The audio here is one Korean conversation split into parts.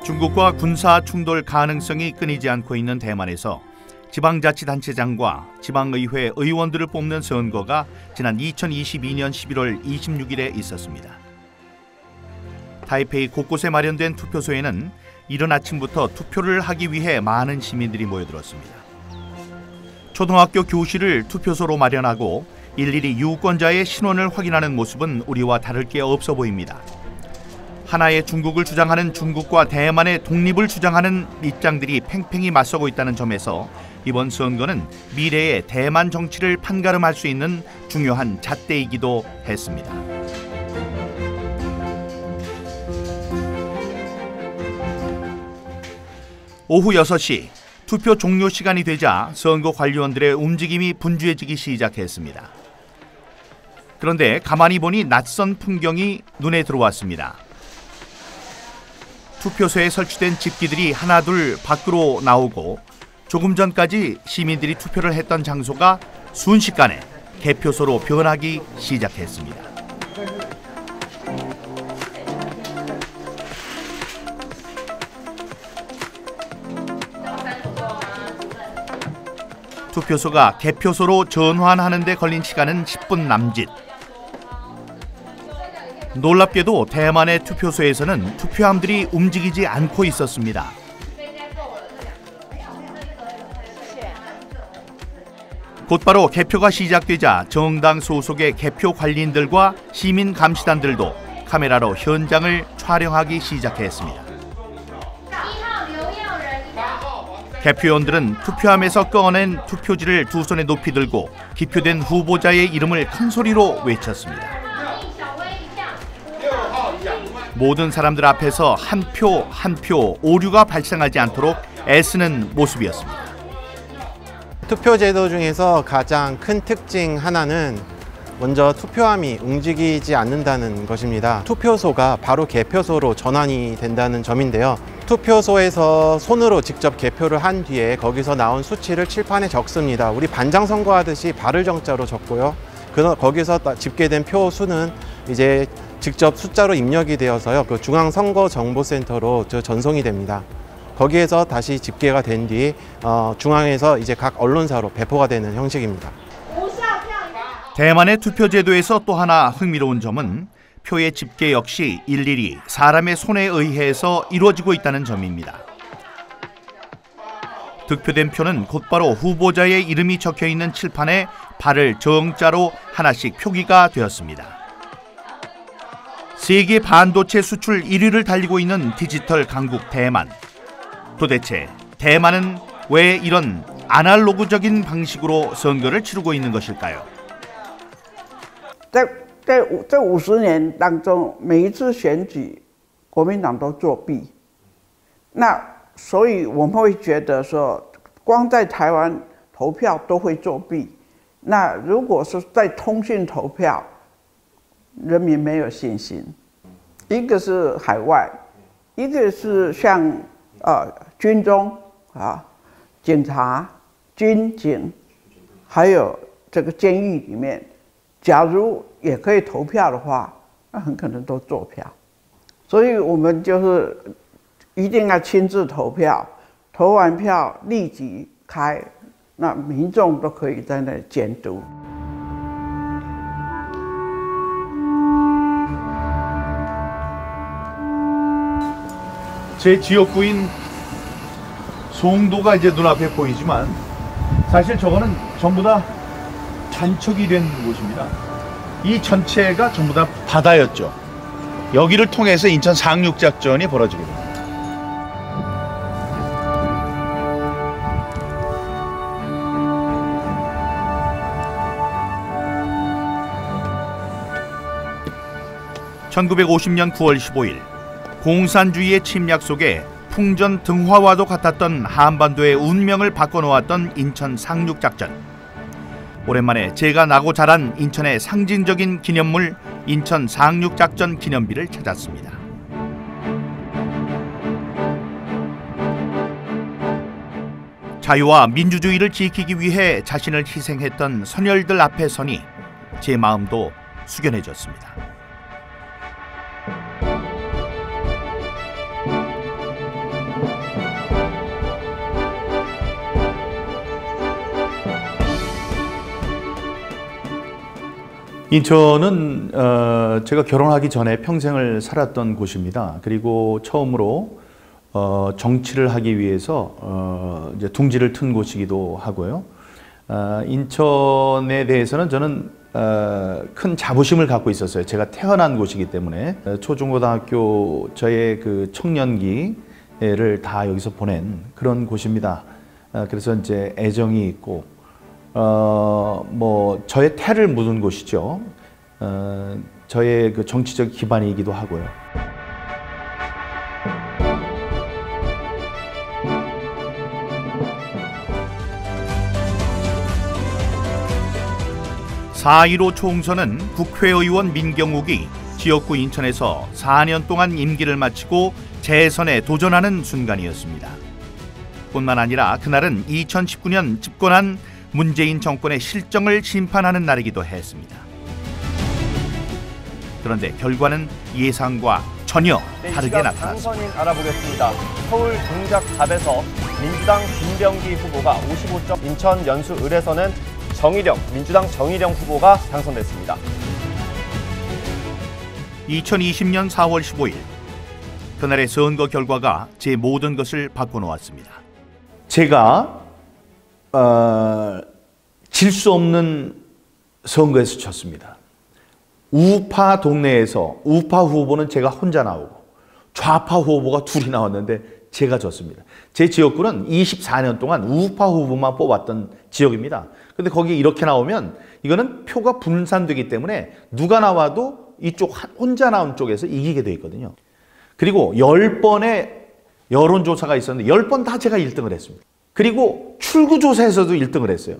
중국과 군사 충돌 가능성이 끊이지 않고 있는 대만에서 지방자치단체장과 지방의회 의원들을 뽑는 선거가 지난 2022년 11월 26일에 있었습니다. 타이페이 곳곳에 마련된 투표소에는 이른 아침부터 투표를 하기 위해 많은 시민들이 모여들었습니다. 초등학교 교실을 투표소로 마련하고 일일이 유권자의 신원을 확인하는 모습은 우리와 다를 게 없어 보입니다. 하나의 중국을 주장하는 중국과 대만의 독립을 주장하는 입장들이 팽팽히 맞서고 있다는 점에서 이번 선거는 미래의 대만 정치를 판가름할 수 있는 중요한 잣대이기도 했습니다. 오후 6시 투표 종료 시간이 되자 선거 관리원들의 움직임이 분주해지기 시작했습니다. 그런데 가만히 보니 낯선 풍경이 눈에 들어왔습니다. 투표소에 설치된 집기들이 하나둘 밖으로 나오고 조금 전까지 시민들이 투표를 했던 장소가 순식간에 개표소로 변하기 시작했습니다. 투표소가 개표소로 전환하는 데 걸린 시간은 10분 남짓. 놀랍게도 대만의 투표소에서는 투표함들이 움직이지 않고 있었습니다. 곧바로 개표가 시작되자 정당 소속의 개표 관리인들과 시민 감시단들도 카메라로 현장을 촬영하기 시작했습니다. 개표원들은 투표함에서 꺼낸 투표지를 두 손에 높이 들고 기표된 후보자의 이름을 큰 소리로 외쳤습니다. 모든 사람들 앞에서 한 표 한 표 오류가 발생하지 않도록 애쓰는 모습이었습니다. 투표 제도 중에서 가장 큰 특징 하나는 먼저 투표함이 움직이지 않는다는 것입니다. 투표소가 바로 개표소로 전환이 된다는 점인데요. 투표소에서 손으로 직접 개표를 한 뒤에 거기서 나온 수치를 칠판에 적습니다. 우리 반장 선거하듯이 발을 정자로 적고요. 거기서 집계된 표 수는 이제 직접 숫자로 입력이 되어서요. 그 중앙선거정보센터로 전송이 됩니다. 거기에서 다시 집계가 된 뒤 중앙에서 이제 각 언론사로 배포가 되는 형식입니다. 대만의 투표 제도에서 또 하나 흥미로운 점은 표의 집계 역시 일일이 사람의 손에 의해서 이루어지고 있다는 점입니다. 득표된 표는 곧바로 후보자의 이름이 적혀있는 칠판에 발을 정자로 하나씩 표기가 되었습니다. 세계 반도체 수출 1위를 달리고 있는 디지털 강국 대만. 도대체 대만은 왜 이런 아날로그적인 방식으로 선거를 치르고 있는 것일까요? 在这50年当中，每一次选举，国民党都作弊。那所以我们会觉得说，光在台湾投票都会作弊。那如果是在通讯投票，人民没有信心。一个是海外，一个是像军中警察、军警，还有这个监狱里面。 假如也可以投票的话，那很可能都作票，所以我们就是一定要亲自投票，投完票立即开，那民众都可以在那里监督。 제 지역구인 송도가 이제 눈앞에 보이지만 사실 저거는 전부 다 잔척이 된 곳입니다. 이 전체가 전부 다 바다였죠. 여기를 통해서 인천 상륙작전이 벌어지게 됩니다. (1950년 9월 15일) 공산주의의 침략 속에 풍전 등화와도 같았던 한반도의 운명을 바꿔놓았던 인천 상륙작전. 오랜만에 제가 나고 자란 인천의 상징적인 기념물 인천 상륙작전 기념비를 찾았습니다. 자유와 민주주의를 지키기 위해 자신을 희생했던 선열들 앞에 서니 제 마음도 숙연해졌습니다. 인천은 제가 결혼하기 전에 평생을 살았던 곳입니다. 그리고 처음으로 정치를 하기 위해서 이제 둥지를 튼 곳이기도 하고요. 인천에 대해서는 저는 큰 자부심을 갖고 있었어요. 제가 태어난 곳이기 때문에 초중고등학교 저의 그 청년기를 다 여기서 보낸 그런 곳입니다. 그래서 이제 애정이 있고 뭐 저의 태를 묻은 곳이죠. 저의 그 정치적 기반이기도 하고요. (4.15) 총선은 국회의원 민경욱이 지역구 인천에서 4년 동안 임기를 마치고 재선에 도전하는 순간이었습니다. 뿐만 아니라 그날은 2019년 집권한 문재인 정권의 실정을 심판하는 날이기도 했습니다. 그런데 결과는 예상과 전혀 다르게 나타났습니다. 당선인 알아보겠습니다. 서울 동작갑에서 민주당 김병기 후보가 55점, 인천 연수 을에서는 민주당 정일영 후보가 당선됐습니다. 2020년 4월 15일 그날의 선거 결과가 제 모든 것을 바꿔놓았습니다. 제가 질 수 없는 선거에서 졌습니다. 우파 동네에서 우파 후보는 제가 혼자 나오고 좌파 후보가 둘이 나왔는데 제가 졌습니다. 제 지역구는 24년 동안 우파 후보만 뽑았던 지역입니다. 근데 거기 이렇게 나오면 이거는 표가 분산되기 때문에 누가 나와도 이쪽 혼자 나온 쪽에서 이기게 돼 있거든요. 그리고 10번의 여론조사가 있었는데 10번 다 제가 1등을 했습니다. 그리고 출구조사에서도 1등을 했어요.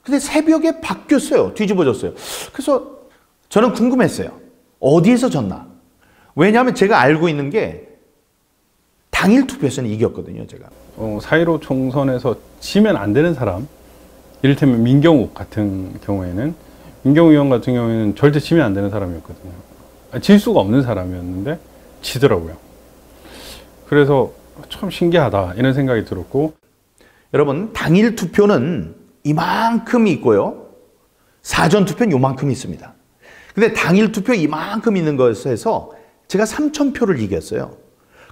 근데 새벽에 바뀌었어요. 뒤집어졌어요. 그래서 저는 궁금했어요. 어디에서 졌나? 왜냐하면 제가 알고 있는 게 당일 투표에서는 이겼거든요. 제가. 4.15 총선에서 지면 안 되는 사람, 이를테면 민경욱 같은 경우에는, 민경욱 의원 같은 경우에는 절대 지면 안 되는 사람이었거든요. 질 수가 없는 사람이었는데 지더라고요. 그래서 참 신기하다 이런 생각이 들었고, 여러분, 당일 투표는 이만큼 있고요. 사전 투표는 요만큼 있습니다. 근데 당일 투표 이만큼 있는 것에서 제가 3,000표를 이겼어요.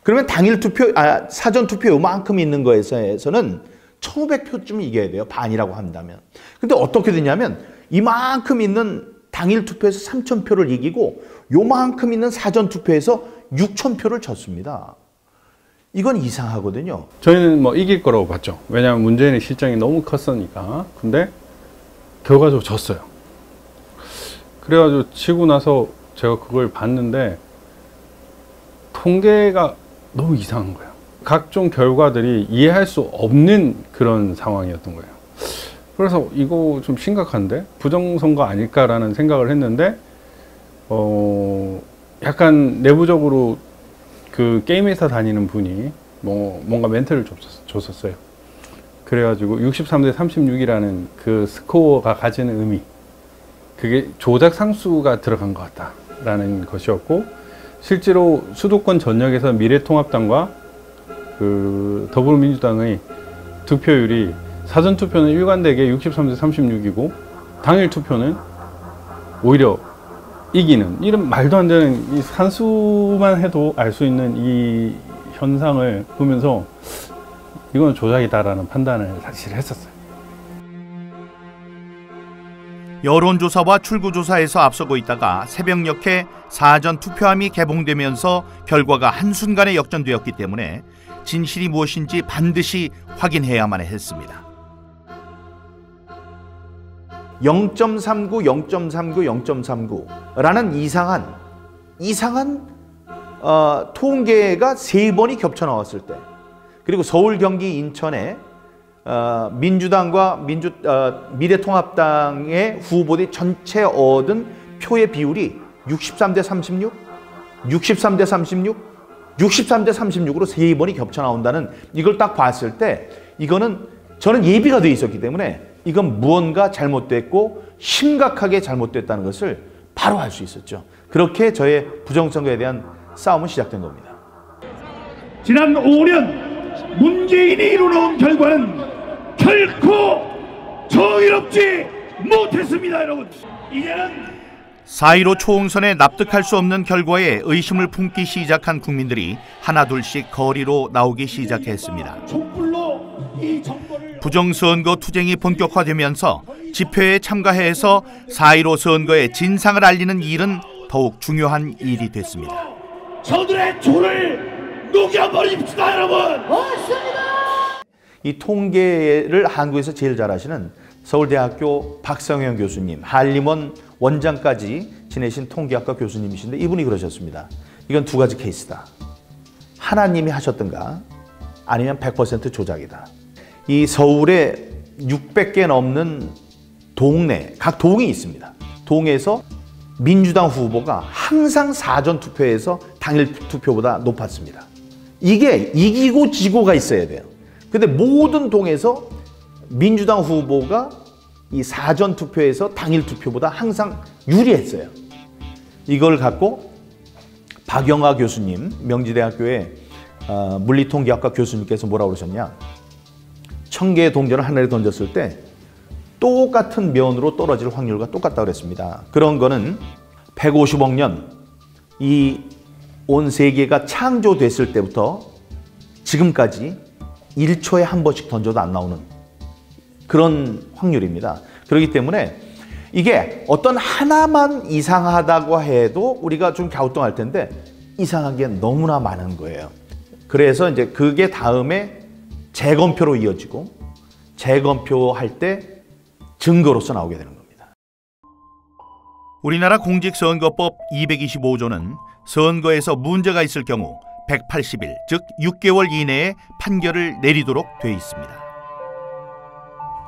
그러면 당일 투표, 사전 투표 요만큼 있는 거에서는 1,500표쯤 이겨야 돼요. 반이라고 한다면. 근데 어떻게 되냐면 이만큼 있는 당일 투표에서 3,000표를 이기고 요만큼 있는 사전 투표에서 6,000표를 졌습니다. 이건 이상하거든요. 저희는 뭐 이길 거라고 봤죠. 왜냐하면 문재인의 실정이 너무 컸으니까. 근데 결과적으로 졌어요. 그래가지고 지고 나서 제가 그걸 봤는데 통계가 너무 이상한 거예요. 각종 결과들이 이해할 수 없는 그런 상황이었던 거예요. 그래서 이거 좀 심각한데? 부정선거 아닐까라는 생각을 했는데 약간 내부적으로 그 게임 회사 다니는 분이 뭔가 멘트를 줬었어요. 그래가지고 63대 36이라는 그 스코어가 가지는 의미, 그게 조작 상수가 들어간 것 같다라는 것이었고, 실제로 수도권 전역에서 미래통합당과 그 더불어민주당의 득표율이 사전 투표는 일관되게 63대 36이고 당일 투표는 오히려 이기는, 이런 말도 안 되는 이 산수만 해도 알 수 있는 이 현상을 보면서 이건 조작이다라는 판단을 사실 했었어요. 여론조사와 출구조사에서 앞서고 있다가 새벽녘에 사전 투표함이 개봉되면서 결과가 한순간에 역전되었기 때문에 진실이 무엇인지 반드시 확인해야만 했습니다. 0.39, 0.39, 0.39라는 이상한 통계가 3번이 겹쳐 나왔을 때, 그리고 서울, 경기, 인천에 민주당과 미래통합당의 후보들이 전체 얻은 표의 비율이 63대 36, 63대 36, 63대 36으로 3번이 겹쳐 나온다는, 이걸 딱 봤을 때 이거는 저는 예비가 돼 있었기 때문에 이건 무언가 잘못됐고 심각하게 잘못됐다는 것을 바로 알 수 있었죠. 그렇게 저의 부정선거에 대한 싸움은 시작된 겁니다. 지난 5년 문재인이 이루어온 결과는 결코 정의롭지 못했습니다. 여러분, 이제는 4.15 초응선에 납득할 수 없는 결과에 의심을 품기 시작한 국민들이 하나둘씩 거리로 나오기 시작했습니다. 부정선거 투쟁이 본격화되면서 집회에 참가해서 4.15 선거의 진상을 알리는 일은 더욱 중요한 일이 됐습니다. 저들의 조를 녹여버립시다, 여러분! 이 통계를 한국에서 제일 잘하시는 서울대학교 박성현 교수님, 한림원 원장까지 지내신 통계학과 교수님이신데 이분이 그러셨습니다. 이건 두 가지 케이스다. 하나님이 하셨던가 아니면 100% 조작이다. 이 서울에 600개 넘는 동네, 각 동이 있습니다. 동에서 민주당 후보가 항상 사전 투표에서 당일 투표보다 높았습니다. 이게 이기고 지고가 있어야 돼요. 근데 모든 동에서 민주당 후보가 이 사전 투표에서 당일 투표보다 항상 유리했어요. 이걸 갖고 박영하 교수님, 명지대학교의 물리통계학과 교수님께서 뭐라고 그러셨냐. 1000개의 동전을 하늘에 던졌을 때 똑같은 면으로 떨어질 확률과 똑같다고 그랬습니다. 그런 거는 150억 년 이 온 세계가 창조됐을 때부터 지금까지 1초에 한 번씩 던져도 안 나오는 그런 확률입니다. 그렇기 때문에 이게 어떤 하나만 이상하다고 해도 우리가 좀 갸우뚱할 텐데 이상한 게 너무나 많은 거예요. 그래서 이제 그게 다음에 재검표로 이어지고 재검표할 때 증거로서 나오게 되는 겁니다. 우리나라 공직선거법 225조는 선거에서 문제가 있을 경우 180일, 즉 6개월 이내에 판결을 내리도록 돼 있습니다.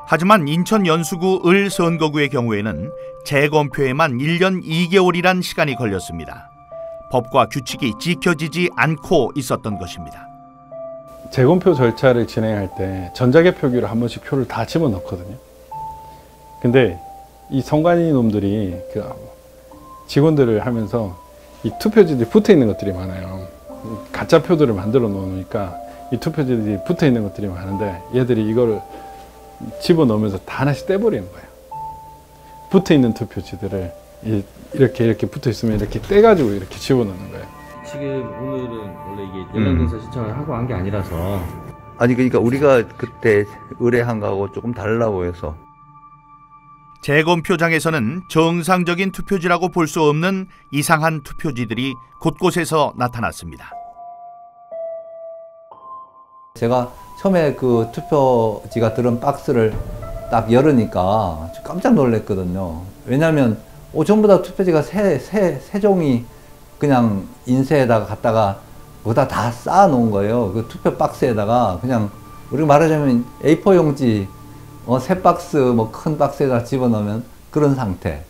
하지만 인천 연수구 을 선거구의 경우에는 재검표에만 1년 2개월이란 시간이 걸렸습니다. 법과 규칙이 지켜지지 않고 있었던 것입니다. 재검표 절차를 진행할 때 전자개표기로 한 번씩 표를 다 집어넣거든요. 근데 이 선관위 놈들이 그 직원들을 하면서 이 투표지들이 붙어 있는 것들이 많아요. 가짜 표들을 만들어 놓으니까 이 투표지들이 붙어 있는 것들이 많은데 얘들이 이거를 집어넣으면서 다 하나씩 떼버리는 거예요. 붙어 있는 투표지들을 이렇게 붙어 있으면 이렇게 떼가지고 이렇게 집어넣는 거예요. 지금 오늘은 원래 이게 연락동사 신청을 하고 한 게 아니라서. 아니 그러니까 우리가 그때 의뢰한 거하고 조금 달라고 해서. 재검표장에서는 정상적인 투표지라고 볼 수 없는 이상한 투표지들이 곳곳에서 나타났습니다. 제가 처음에 그 투표지가 들은 박스를 딱 열으니까 깜짝 놀랐거든요. 왜냐하면 전부 다 투표지가 세 종이 그냥 인쇄에다가 갖다가 거기다 다 쌓아 놓은 거예요. 그 투표 박스에다가 그냥 우리가 말하자면 A4 용지 세 박스 뭐 큰 박스에다 집어넣으면 그런 상태.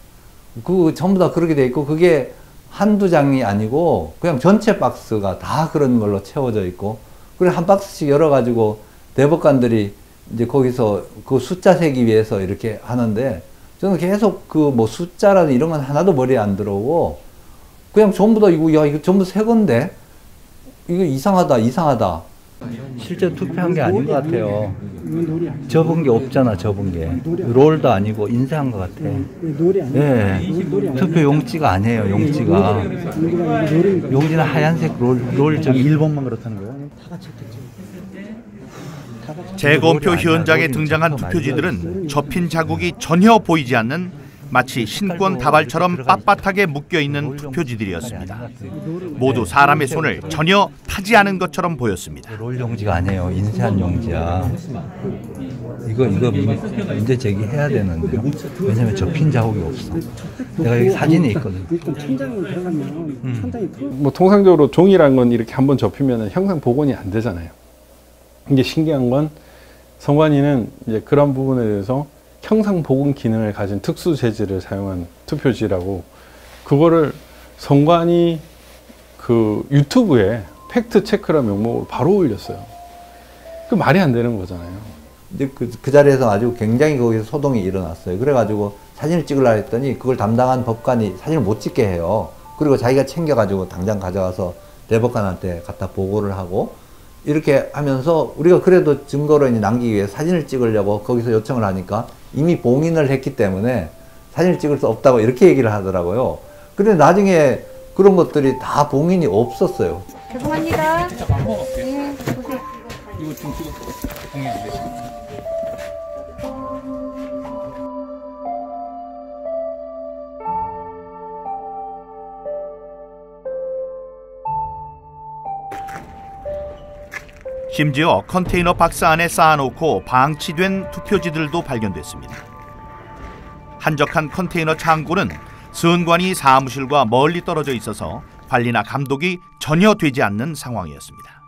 그 전부 다 그렇게 돼 있고 그게 한두 장이 아니고 그냥 전체 박스가 다 그런 걸로 채워져 있고 그리고 한 박스씩 열어가지고 대법관들이 이제 거기서 그 숫자 세기 위해서 이렇게 하는데 저는 계속 그 뭐 숫자라든 이런 건 하나도 머리에 안 들어오고 그냥 전부 다 이거 전부 새 건데 이거 이상하다. 실제 투표한 게 아닌 것 같아요. 접은 게 없잖아, 접은 게. 롤도 아니고 인쇄한 것 같아. 네. 투표 용지가 아니에요, 용지가. 용지는 하얀색 롤 저기 1번만 그렇다는 거예요? 재검표 현장에 등장한 투표지들은 접힌 자국이 전혀 보이지 않는 마치 신권 다발처럼 빳빳하게 묶여있는 투표지들이었습니다. 모두 사람의 손을 전혀 타지 않은 것처럼 보였습니다. 롤 용지가 아니에요. 인쇄한 용지야. 이거 문제 제기해야 되는데요. 왜냐면 접힌 자국이 없어. 내가 여기 사진이 있거든. 뭐 통상적으로 종이란 건 이렇게 한번 접히면 형상 복원이 안 되잖아요. 이게 신기한 건 선관위는 이제 그런 부분에 대해서 형상 복원 기능을 가진 특수 재질을 사용한 투표지라고 그거를 선관위 그 유튜브에 팩트 체크라 명목으로 바로 올렸어요. 그 말이 안 되는 거잖아요. 근데 그 자리에서 아주 굉장히 거기서 소동이 일어났어요. 그래가지고 사진을 찍으려고 했더니 그걸 담당한 법관이 사진을 못 찍게 해요. 그리고 자기가 챙겨가지고 당장 가져가서 대법관한테 갖다 보고를 하고 이렇게 하면서 우리가 그래도 증거로 이제 남기기 위해 사진을 찍으려고 거기서 요청을 하니까 이미 봉인을 했기 때문에 사진을 찍을 수 없다고 이렇게 얘기를 하더라고요. 근데 나중에 그런 것들이 다 봉인이 없었어요. 죄송합니다. 네, 보세요. 이거 좀 찍었어. 공연 안 되시고. 심지어 컨테이너 박스 안에 쌓아놓고 방치된 투표지들도 발견됐습니다. 한적한 컨테이너 창고는 선관위 사무실과 멀리 떨어져 있어서 관리나 감독이 전혀 되지 않는 상황이었습니다.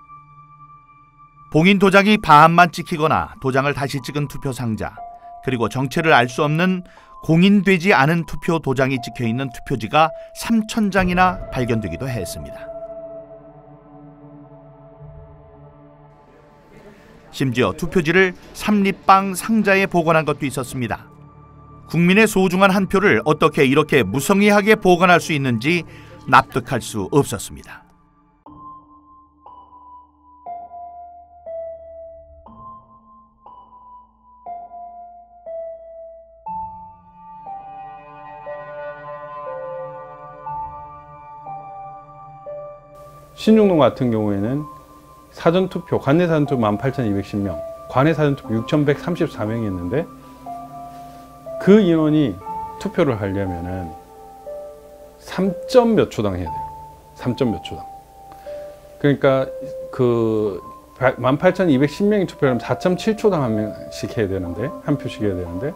봉인 도장이 반만 찍히거나 도장을 다시 찍은 투표 상자, 그리고 정체를 알 수 없는 공인되지 않은 투표 도장이 찍혀있는 투표지가 3,000장이나 발견되기도 했습니다. 심지어 투표지를 삼립방 상자에 보관한 것도 있었습니다. 국민의 소중한 한 표를 어떻게 이렇게 무성의하게 보관할 수 있는지 납득할 수 없었습니다. 신중동 같은 경우에는 사전투표, 관내 사전투표 18,210명, 관외 사전투표 6,134명이었는데 그 인원이 투표를 하려면은 3점 몇 초당 해야 돼요. 3점 몇 초당. 그러니까 그 18,210명이 투표하면 4.7초당 한 명씩 해야 되는데, 한 표씩 해야 되는데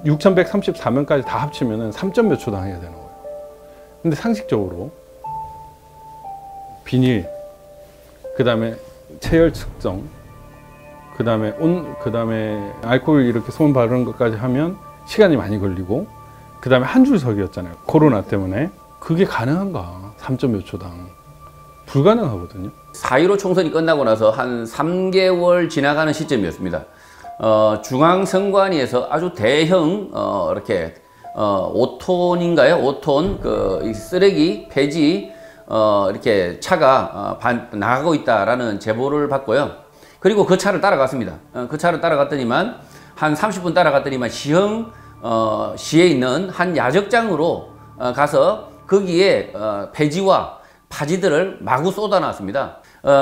6,134명까지 다 합치면은 3점 몇 초당 해야 되는 거예요. 근데 상식적으로 비닐, 그 다음에 체열 측정, 그 다음에 알코올 이렇게 손 바르는 것까지 하면 시간이 많이 걸리고, 그 다음에 한 줄 서기였잖아요. 코로나 때문에. 그게 가능한가? 3점 몇 초당. 불가능하거든요. 4.15 총선이 끝나고 나서 한 3개월 지나가는 시점이었습니다. 중앙선관위에서 아주 대형 이렇게 5톤인가요? 5톤 그 쓰레기 폐지 이렇게 차가 나가고 있다라는 제보를 받고요. 그리고 그 차를 따라갔습니다. 그 차를 따라갔더니만 한 30분 따라갔더니만 시에 있는 한 야적장으로 가서 거기에 폐지와 파지들을 마구 쏟아놨습니다.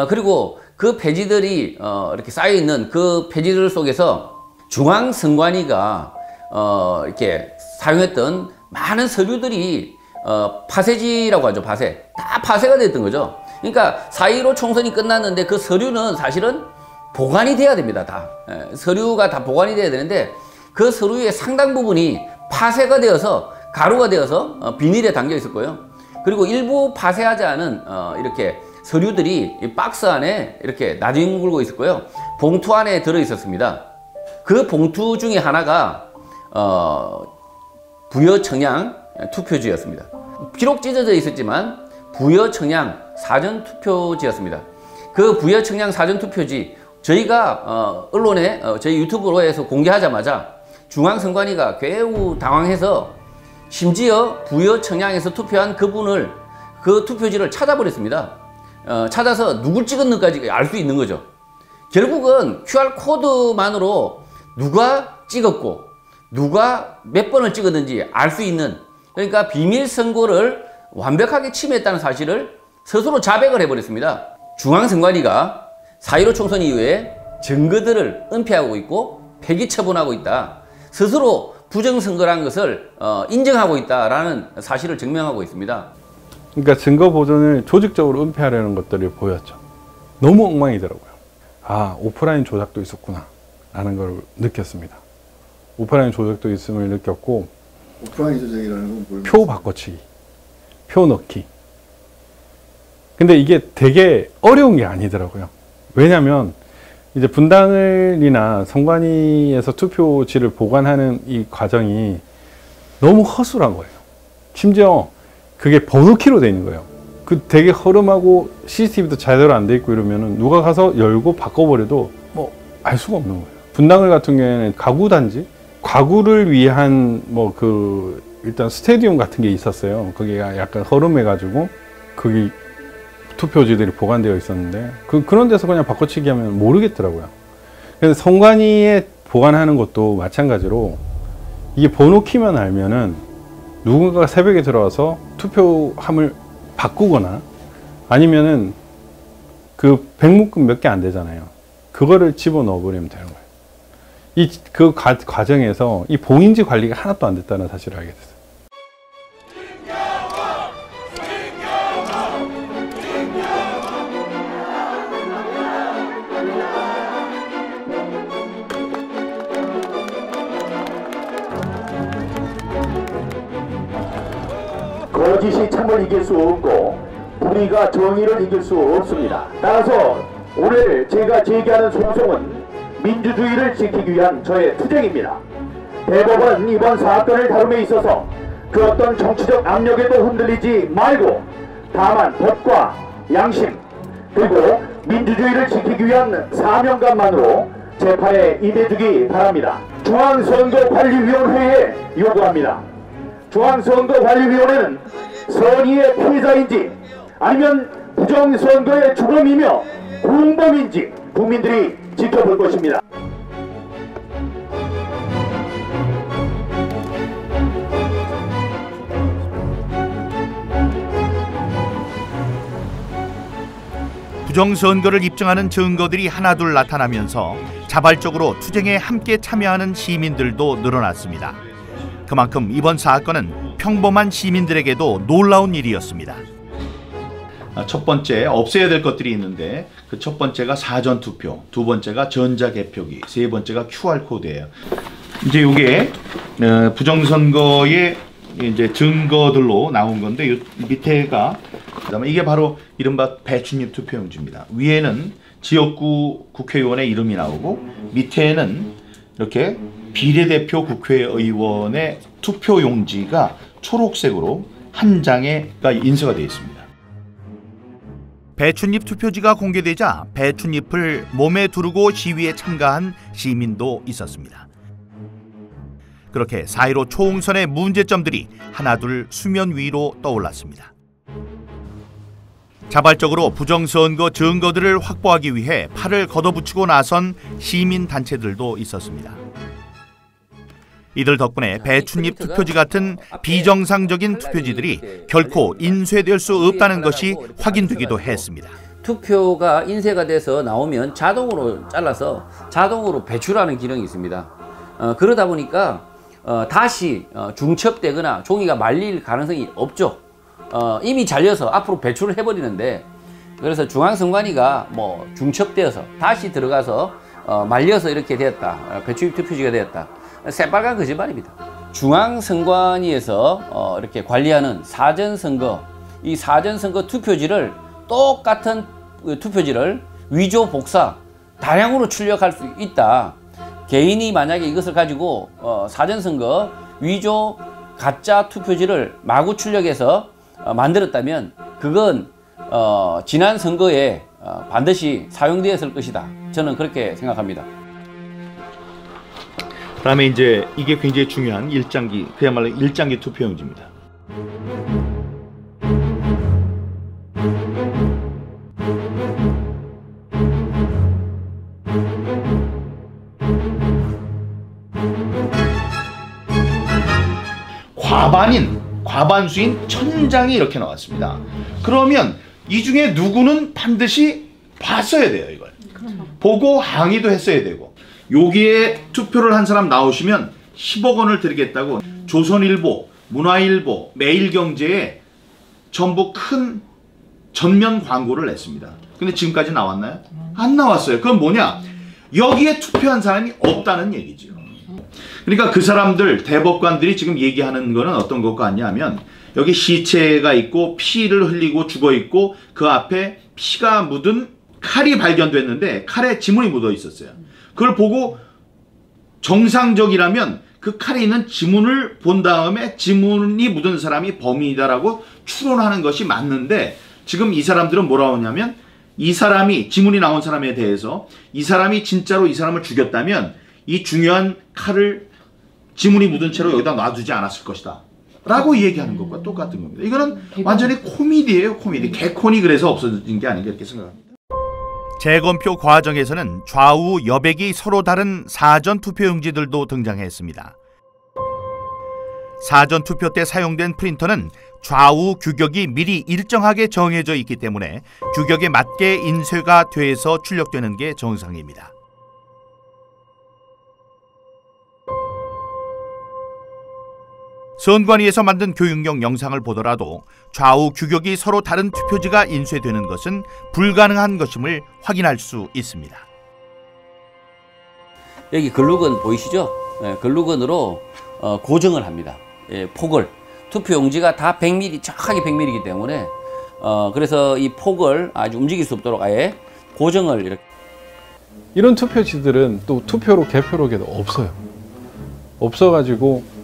그리고 그 폐지들이 이렇게 쌓여있는 그 폐지들 속에서 중앙선관위가 이렇게 사용했던 많은 서류들이 파쇄지라고 하죠. 파쇄. 다 파쇄가 됐던 거죠. 그러니까 4.15 총선이 끝났는데 그 서류는 사실은 보관이 돼야 됩니다. 다. 서류가 다 보관이 돼야 되는데 그 서류의 상당 부분이 파쇄가 되어서 가루가 되어서 비닐에 담겨 있었고요. 그리고 일부 파쇄하지 않은 이렇게 서류들이 이 박스 안에 이렇게 나뒹굴고 있었고요. 봉투 안에 들어 있었습니다. 그 봉투 중에 하나가 부여청양 투표지였습니다. 비록 찢어져 있었지만 부여청양 사전투표지였습니다. 그 부여청양 사전투표지 저희가 언론에 저희 유튜브로에서 공개하자마자 중앙선관위가 매우 당황해서 심지어 부여청양에서 투표한 그분을 그 투표지를 찾아버렸습니다. 찾아서 누굴 찍었는지까지 알 수 있는 거죠. 결국은 QR코드만으로 누가 찍었고 누가 몇 번을 찍었는지 알 수 있는, 그러니까 비밀선고를 완벽하게 침해했다는 사실을 스스로 자백을 해버렸습니다. 중앙선관위가 4.15 총선 이후에 증거들을 은폐하고 있고 폐기 처분하고 있다. 스스로 부정선거라는 것을 인정하고 있다라는 사실을 증명하고 있습니다. 그러니까 증거 보존을 조직적으로 은폐하려는 것들이 보였죠. 너무 엉망이더라고요. 아, 오프라인 조작도 있었구나 라는 걸 느꼈습니다. 오프라인 조작도 있음을 느꼈고, 오프라인 조작이라는 건 뭘? 표 바꿔치기, 표 넣기. 근데 이게 되게 어려운 게 아니더라고요. 왜냐면 이제 분당을이나 선관위에서 투표지를 보관하는 이 과정이 너무 허술한 거예요. 심지어 그게 번호키로 돼 있는 거예요. 그 되게 허름하고 CCTV도 제대로 안 돼 있고 이러면은 누가 가서 열고 바꿔버려도 뭐 알 수가 없는 거예요. 분당을 같은 경우에는 가구 단지, 가구를 위한 뭐 그 일단 스테디움 같은 게 있었어요. 거기가 약간 허름해가지고 거기 투표지들이 보관되어 있었는데 그런 데서 그냥 바꿔치기 하면 모르겠더라고요. 그래서 선관위에 보관하는 것도 마찬가지로 이게 번호 키만 알면은 누군가가 새벽에 들어와서 투표함을 바꾸거나 아니면은 그 백묶음 몇 개 안 되잖아요. 그거를 집어넣어 버리면 되는 거예요. 그 과정에서 이 봉인지 관리가 하나도 안 됐다는 사실을 알게 됐어요. 거짓이 참을 이길 수 없고 불의가 정의를 이길 수 없습니다. 따라서 오늘 제가 제기하는 소송은 민주주의를 지키기 위한 저의 투쟁입니다. 대법원 이번 사건을 다룸에 있어서 그 어떤 정치적 압력에도 흔들리지 말고 다만 법과 양심 그리고 민주주의를 지키기 위한 사명감만으로 재판에 임해주기 바랍니다. 중앙선거관리위원회에 요구합니다. 중앙선거관리위원회는 선의의 피해자인지 아니면 부정선거의 주범이며 공범인지 국민들이 지켜볼 것입니다. 부정선거를 입증하는 증거들이 하나둘 나타나면서 자발적으로 투쟁에 함께 참여하는 시민들도 늘어났습니다. 그만큼 이번 사건은 평범한 시민들에게도 놀라운 일이었습니다. 첫 번째, 없애야 될 것들이 있는데 그 첫 번째가 사전투표, 두 번째가 전자개표기, 세 번째가 QR코드예요. 이제 이게 부정선거의 이제 증거들로 나온 건데 이 밑에가 그다음에 이게 바로 이른바 배춧잎 투표용지입니다. 위에는 지역구 국회의원의 이름이 나오고 밑에는 이렇게 비례대표 국회의원의 투표용지가 초록색으로 한 장에가 인쇄가 되어 있습니다. 배춧잎 투표지가 공개되자 배춧잎을 몸에 두르고 시위에 참가한 시민도 있었습니다. 그렇게 4.15 총선의 문제점들이 하나둘 수면 위로 떠올랐습니다. 자발적으로 부정선거 증거들을 확보하기 위해 팔을 걷어붙이고 나선 시민단체들도 있었습니다. 이들 덕분에 배춧잎 투표지 같은 비정상적인 투표지들이 결코 인쇄될 수 없다는 것이 확인되기도 했습니다. 투표가 인쇄가 돼서 나오면 자동으로 잘라서 자동으로 배출하는 기능이 있습니다. 그러다 보니까 다시 중첩되거나 종이가 말릴 가능성이 없죠. 이미 잘려서 앞으로 배출을 해버리는데 그래서 중앙선관위가 뭐 중첩되어서 다시 들어가서 말려서 이렇게 되었다. 배춧잎 투표지가 되었다. 새빨간 거짓말입니다. 중앙선관위에서 이렇게 관리하는 사전선거, 이 사전선거 투표지를 똑같은 투표지를 위조 복사, 다량으로 출력할 수 있다. 개인이 만약에 이것을 가지고 사전선거 위조 가짜 투표지를 마구 출력해서 만들었다면 그건 지난 선거에 반드시 사용되었을 것이다. 저는 그렇게 생각합니다. 그다음에 이제 이게 굉장히 중요한 일장기, 그야말로 일장기 투표용지입니다. 과반수인 1000장이 이렇게 나왔습니다. 그러면 이 중에 누구는 반드시 봤어야 돼요, 이걸. 보고 항의도 했어야 되고. 여기에 투표를 한 사람 나오시면 10억 원을 드리겠다고 조선일보, 문화일보, 매일경제에 전부 큰 전면 광고를 냈습니다. 근데 지금까지 나왔나요? 안 나왔어요. 그건 뭐냐? 여기에 투표한 사람이 없다는 얘기죠. 그러니까 그 사람들, 대법관들이 지금 얘기하는 거는 어떤 것 같냐면 여기 시체가 있고 피를 흘리고 죽어 있고 그 앞에 피가 묻은 칼이 발견됐는데 칼에 지문이 묻어 있었어요. 그걸 보고 정상적이라면 그 칼에 있는 지문을 본 다음에 지문이 묻은 사람이 범인이다라고 추론하는 것이 맞는데 지금 이 사람들은 뭐라고 하냐면 이 사람이 지문이 나온 사람에 대해서 이 사람이 진짜로 이 사람을 죽였다면 이 중요한 칼을 지문이 묻은 채로 여기다 놔두지 않았을 것이다 라고 얘기하는 것과 똑같은 겁니다. 이거는 완전히 코미디예요. 코미디. 개콘이 그래서 없어진 게 아닌가 이렇게 생각합니다. 재검표 과정에서는 좌우 여백이 서로 다른 사전 투표용지들도 등장했습니다. 사전 투표 때 사용된 프린터는 좌우 규격이 미리 일정하게 정해져 있기 때문에 규격에 맞게 인쇄가 돼서 출력되는 게 정상입니다. 선관위에서 만든 교육용 영상을 보더라도 좌우 규격이 서로 다른 투표지가 인쇄되는 것은 불가능한 것임을 확인할 수 있습니다. 여기 글루건 보이시죠? 글루건으로 고정을 합니다. 폭을. 투표용지가 다 100mm, 정확하게 100mm이기 때문에 그래서 이 폭을 아주 움직일 수 없도록 아예 고정을 이렇게. 이런 투표지들은 또 투표로 개표록에도 없어요. 없어가지고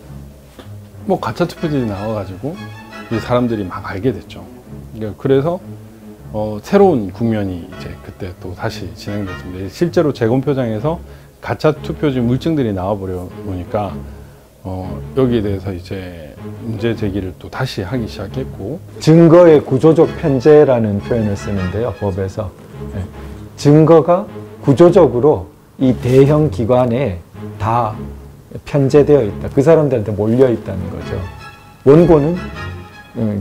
뭐 가짜 투표지들이 나와가지고 이제 사람들이 막 알게 됐죠. 그래서 새로운 국면이 이제 그때 또 다시 진행됐습니다. 실제로 재검표장에서 가짜 투표지 물증들이 나와버려 보니까 여기에 대해서 이제 문제 제기를 또 다시 하기 시작했고, 증거의 구조적 편제라는 표현을 쓰는데요, 법에서. 증거가 구조적으로 이 대형 기관에 다 편제되어 있다. 그 사람들한테 몰려 있다는 거죠. 원고는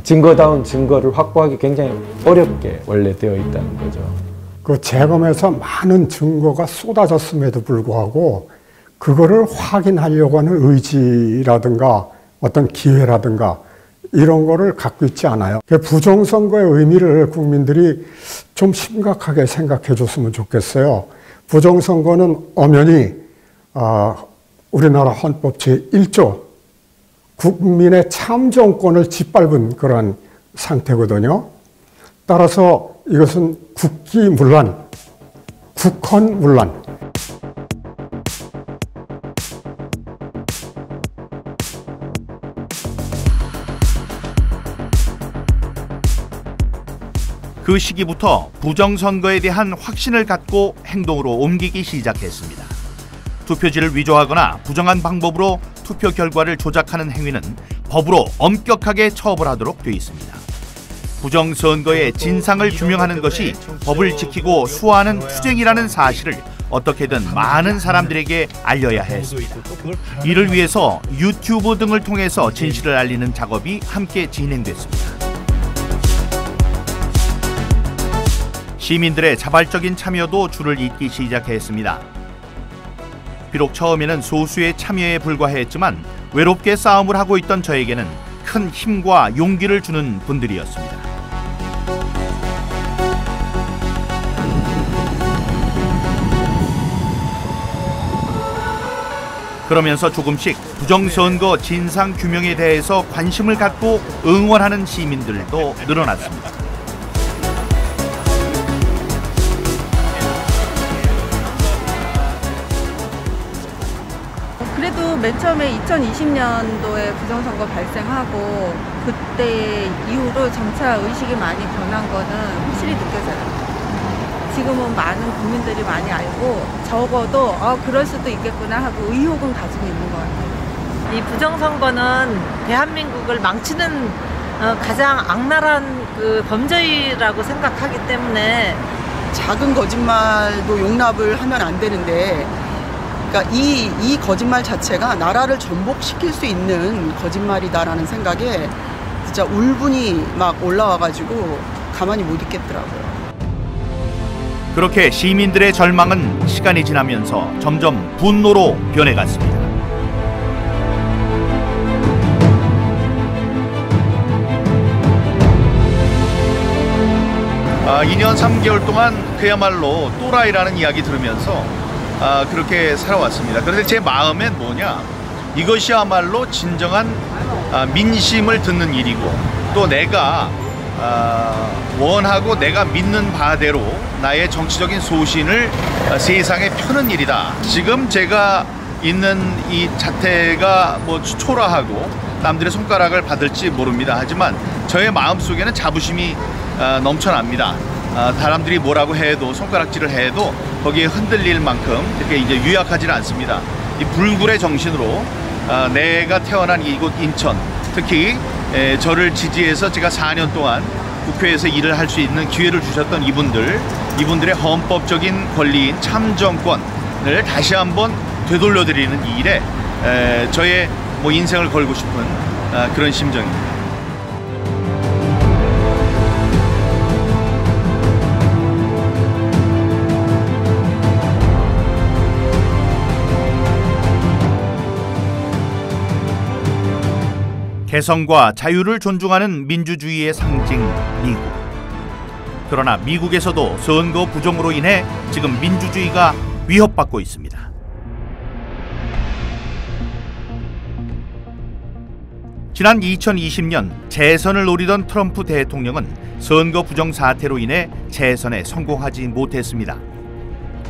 증거다운 증거를 확보하기 굉장히 어렵게 원래 되어 있다는 거죠. 그 재검에서 많은 증거가 쏟아졌음에도 불구하고 그거를 확인하려고 하는 의지라든가 어떤 기회라든가 이런 거를 갖고 있지 않아요. 부정선거의 의미를 국민들이 좀 심각하게 생각해 줬으면 좋겠어요. 부정선거는 엄연히 우리나라 헌법 제1조 국민의 참정권을 짓밟은 그런 상태거든요. 따라서 이것은 국기문란, 국헌문란. 그 시기부터 부정선거에 대한 확신을 갖고 행동으로 옮기기 시작했습니다. 투표지를 위조하거나 부정한 방법으로 투표 결과를 조작하는 행위는 법으로 엄격하게 처벌하도록 돼 있습니다. 부정선거의 진상을 규명하는 것이 법을 지키고 수호하는 투쟁이라는 사실을 어떻게든 많은 사람들에게 알려야 했습니다. 이를 위해서 유튜브 등을 통해서 진실을 알리는 작업이 함께 진행됐습니다. 시민들의 자발적인 참여도 줄을 잇기 시작했습니다. 비록 처음에는 소수의 참여에 불과했지만 외롭게 싸움을 하고 있던 저에게는 큰 힘과 용기를 주는 분들이었습니다. 그러면서 조금씩 부정선거 진상 규명에 대해서 관심을 갖고 응원하는 시민들도 늘어났습니다. 그래도 맨 처음에 2020년도에 부정선거 발생하고 그때 이후로 점차 의식이 많이 변한 거는 확실히 느껴져요. 지금은 많은 국민들이 많이 알고 적어도 그럴 수도 있겠구나 하고 의혹은 가지고 있는 것 같아요. 이 부정선거는 대한민국을 망치는 가장 악랄한 그 범죄라고 생각하기 때문에 작은 거짓말도 용납을 하면 안 되는데, 그러니까 이 거짓말 자체가 나라를 전복시킬 수 있는 거짓말이다라는 생각에 진짜 울분이 막 올라와가지고 가만히 못 있겠더라고요. 그렇게 시민들의 절망은 시간이 지나면서 점점 분노로 변해갔습니다. 2년 3개월 동안 그야말로 또라이라는 이야기 들으면서 그렇게 살아왔습니다. 그런데 제 마음엔 뭐냐, 이것이야말로 진정한 민심을 듣는 일이고, 또 내가 원하고 내가 믿는 바대로 나의 정치적인 소신을 세상에 펴는 일이다. 지금 제가 있는 이 자태가 뭐 초라하고 남들의 손가락을 받을지 모릅니다. 하지만 저의 마음속에는 자부심이 넘쳐납니다. 사람들이 뭐라고 해도, 손가락질을 해도 거기에 흔들릴 만큼 이렇게 이제 유약하지는 않습니다. 이 불굴의 정신으로 내가 태어난 이곳 인천, 특히 저를 지지해서 제가 4년 동안 국회에서 일을 할 수 있는 기회를 주셨던 이분들의 헌법적인 권리인 참정권을 다시 한번 되돌려드리는 이 일에 저의 뭐 인생을 걸고 싶은 그런 심정입니다. 개성과 자유를 존중하는 민주주의의 상징 미국. 그러나 미국에서도 선거 부정으로 인해 지금 민주주의가 위협받고 있습니다. 지난 2020년 재선을 노리던 트럼프 대통령은 선거 부정 사태로 인해 재선에 성공하지 못했습니다.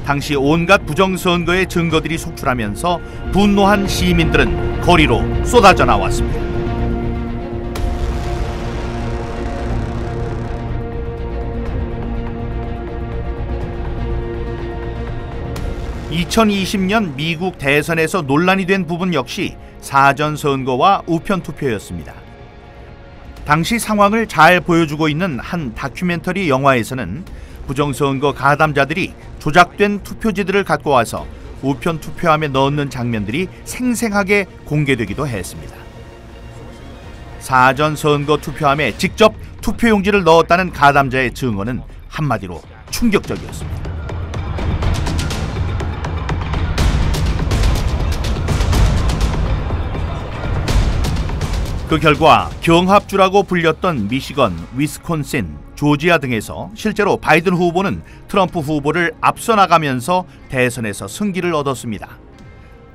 당시 온갖 부정선거의 증거들이 속출하면서 분노한 시민들은 거리로 쏟아져 나왔습니다. 2020년 미국 대선에서 논란이 된 부분 역시 사전선거와 우편투표였습니다. 당시 상황을 잘 보여주고 있는 한 다큐멘터리 영화에서는 부정선거 가담자들이 조작된 투표지들을 갖고 와서 우편투표함에 넣는 장면들이 생생하게 공개되기도 했습니다. 사전선거 투표함에 직접 투표용지를 넣었다는 가담자의 증언은 한마디로 충격적이었습니다. 그 결과 경합주라고 불렸던 미시건, 위스콘신, 조지아 등에서 실제로 바이든 후보는 트럼프 후보를 앞서 나가면서 대선에서 승기를 얻었습니다.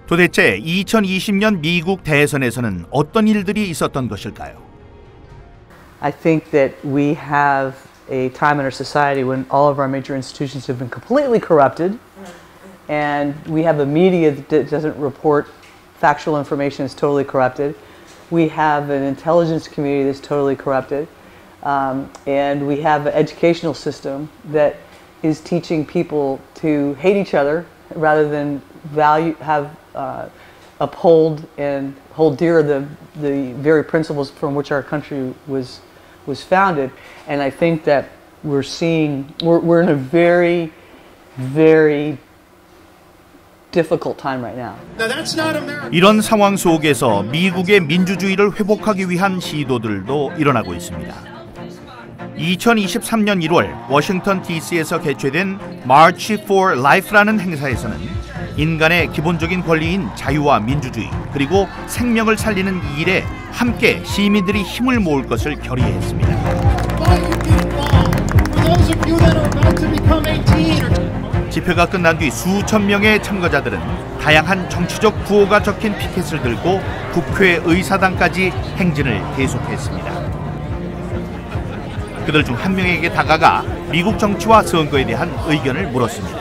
도대체 2020년 미국 대선에서는 어떤 일들이 있었던 것일까요? I think that we have a time in our society when all of our major institutions have been completely corrupted, and we have a media that doesn't report factual information, is totally corrupted. We have an intelligence community that's totally corrupted, and we have an educational system that is teaching people to hate each other rather than uphold and hold dear the very principles from which our country was founded. And I think that we're in a very, very difficult time right now. 이런 상황 속에서 미국의 민주주의를 회복하기 위한 시도들도 일어나고 있습니다. 2023년 1월 워싱턴 DC에서 개최된 March for Life라는 행사에서는 인간의 기본적인 권리인 자유와 민주주의 그리고 생명을 살리는 이 일에 함께 시민들이 힘을 모을 것을 결의했습니다. 집회가 끝난 뒤 수천 명의 참가자들은 다양한 정치적 구호가 적힌 피켓을 들고 국회 의사당까지 행진을 계속했습니다. 그들 중 한 명에게 다가가 미국 정치와 선거에 대한 의견을 물었습니다.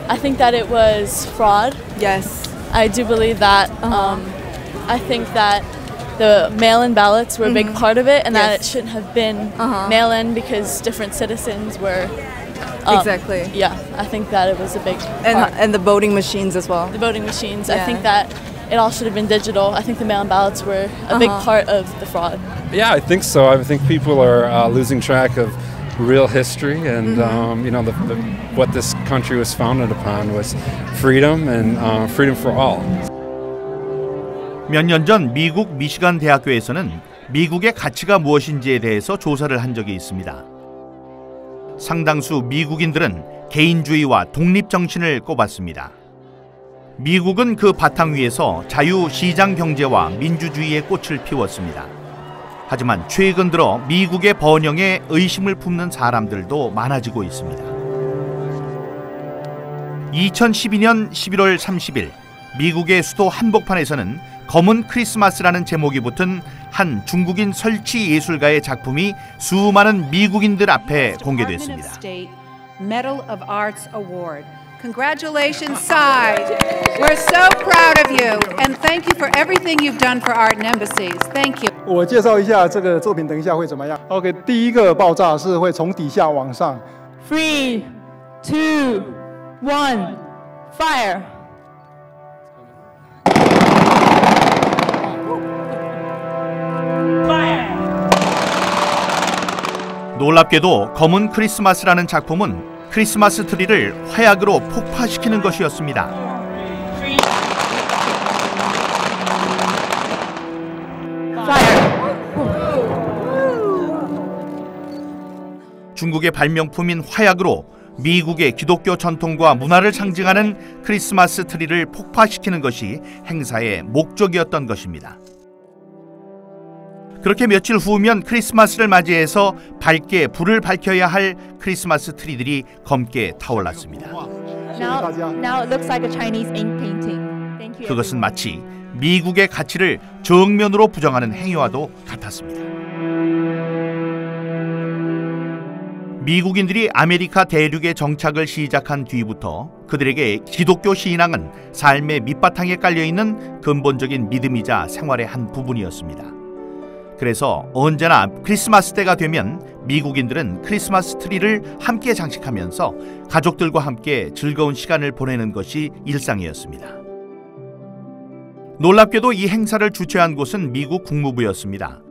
I think that it was fraud. Yes. I do believe that. I think that the mail-in ballots were a big part of it, and that it shouldn't have been mail-in because different citizens were. Exactly. Yeah, I think that it was a big part. And the voting machines as well. The voting machines. I think that it all should have been digital. I think the mail-in ballots were a big part of the fraud. Yeah, I think so. I think people are losing track of real history, and what this country was founded upon was freedom and freedom for all. 몇 년 전 미국 미시간 대학교에서는 미국의 가치가 무엇인지에 대해서 조사를 한 적이 있습니다. 상당수 미국인들은 개인주의와 독립 정신을 꼽았습니다. 미국은 그 바탕 위에서 자유 시장 경제와 민주주의의 꽃을 피웠습니다. 하지만 최근 들어 미국의 번영에 의심을 품는 사람들도 많아지고 있습니다. 2012년 11월 30일 미국의 수도 한복판에서는 검은 크리스마스라는 제목이 붙은 한 중국인 설치 예술가의 작품이 수많은 미국인들 앞에 공개됐습니다. Medal of Arts Award. Congratulations, Tsai. We're so proud of you, and thank you for everything you've done for art and embassies. Thank you. 我介绍一下这个作品，等一下会怎么样 ？OK， 第一个爆炸是会从底下往上。3, 2, 1, fire. 놀랍게도 검은 크리스마스라는 작품은 크리스마스 트리를 화약으로 폭파시키는 것이었습니다. 중국의 발명품인 화약으로 미국의 기독교 전통과 문화를 상징하는 크리스마스 트리를 폭파시키는 것이 행사의 목적이었던 것입니다. 그렇게 며칠 후면 크리스마스를 맞이해서 밝게 불을 밝혀야 할 크리스마스 트리들이 검게 타올랐습니다. Now it looks like a Chinese ink painting. Thank you. 그것은 마치 미국의 가치를 정면으로 부정하는 행위와도 같았습니다. 미국인들이 아메리카 대륙에 정착을 시작한 뒤부터 그들에게 기독교 신앙은 삶의 밑바탕에 깔려있는 근본적인 믿음이자 생활의 한 부분이었습니다. 그래서 언제나 크리스마스 때가 되면 미국인들은 크리스마스 트리를 함께 장식하면서 가족들과 함께 즐거운 시간을 보내는 것이 일상이었습니다. 놀랍게도 이 행사를 주최한 곳은 미국 국무부였습니다.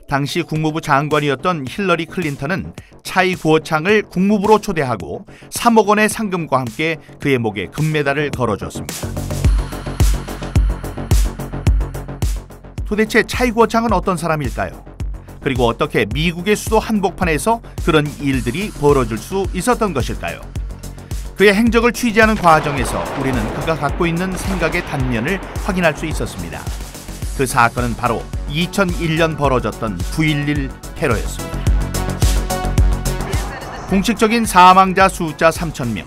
당시 국무부 장관이었던 힐러리 클린턴은 차이 구어창을 국무부로 초대하고 3억 원의 상금과 함께 그의 목에 금메달을 걸어줬습니다. 도대체 차이 구어창은 어떤 사람일까요? 그리고 어떻게 미국의 수도 한복판에서 그런 일들이 벌어질 수 있었던 것일까요? 그의 행적을 취재하는 과정에서 우리는 그가 갖고 있는 생각의 단면을 확인할 수 있었습니다. 그 사건은 바로 2001년 벌어졌던 9.11 테러였습니다. 공식적인 사망자 숫자 3,000명,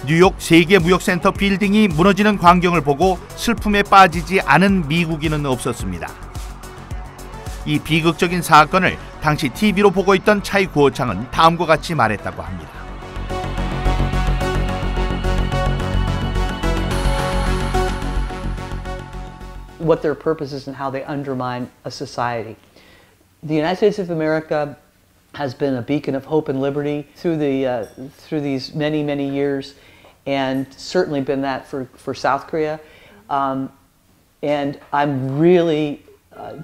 뉴욕 세계무역센터 빌딩이 무너지는 광경을 보고 슬픔에 빠지지 않은 미국인은 없었습니다. 이 비극적인 사건을 당시 TV로 보고 있던 차이 구어창은 다음과 같이 말했다고 합니다. What their purpose is and how they undermine a society. The United States of America has been a beacon of hope and liberty through these many years, and certainly been that for South Korea. And I'm really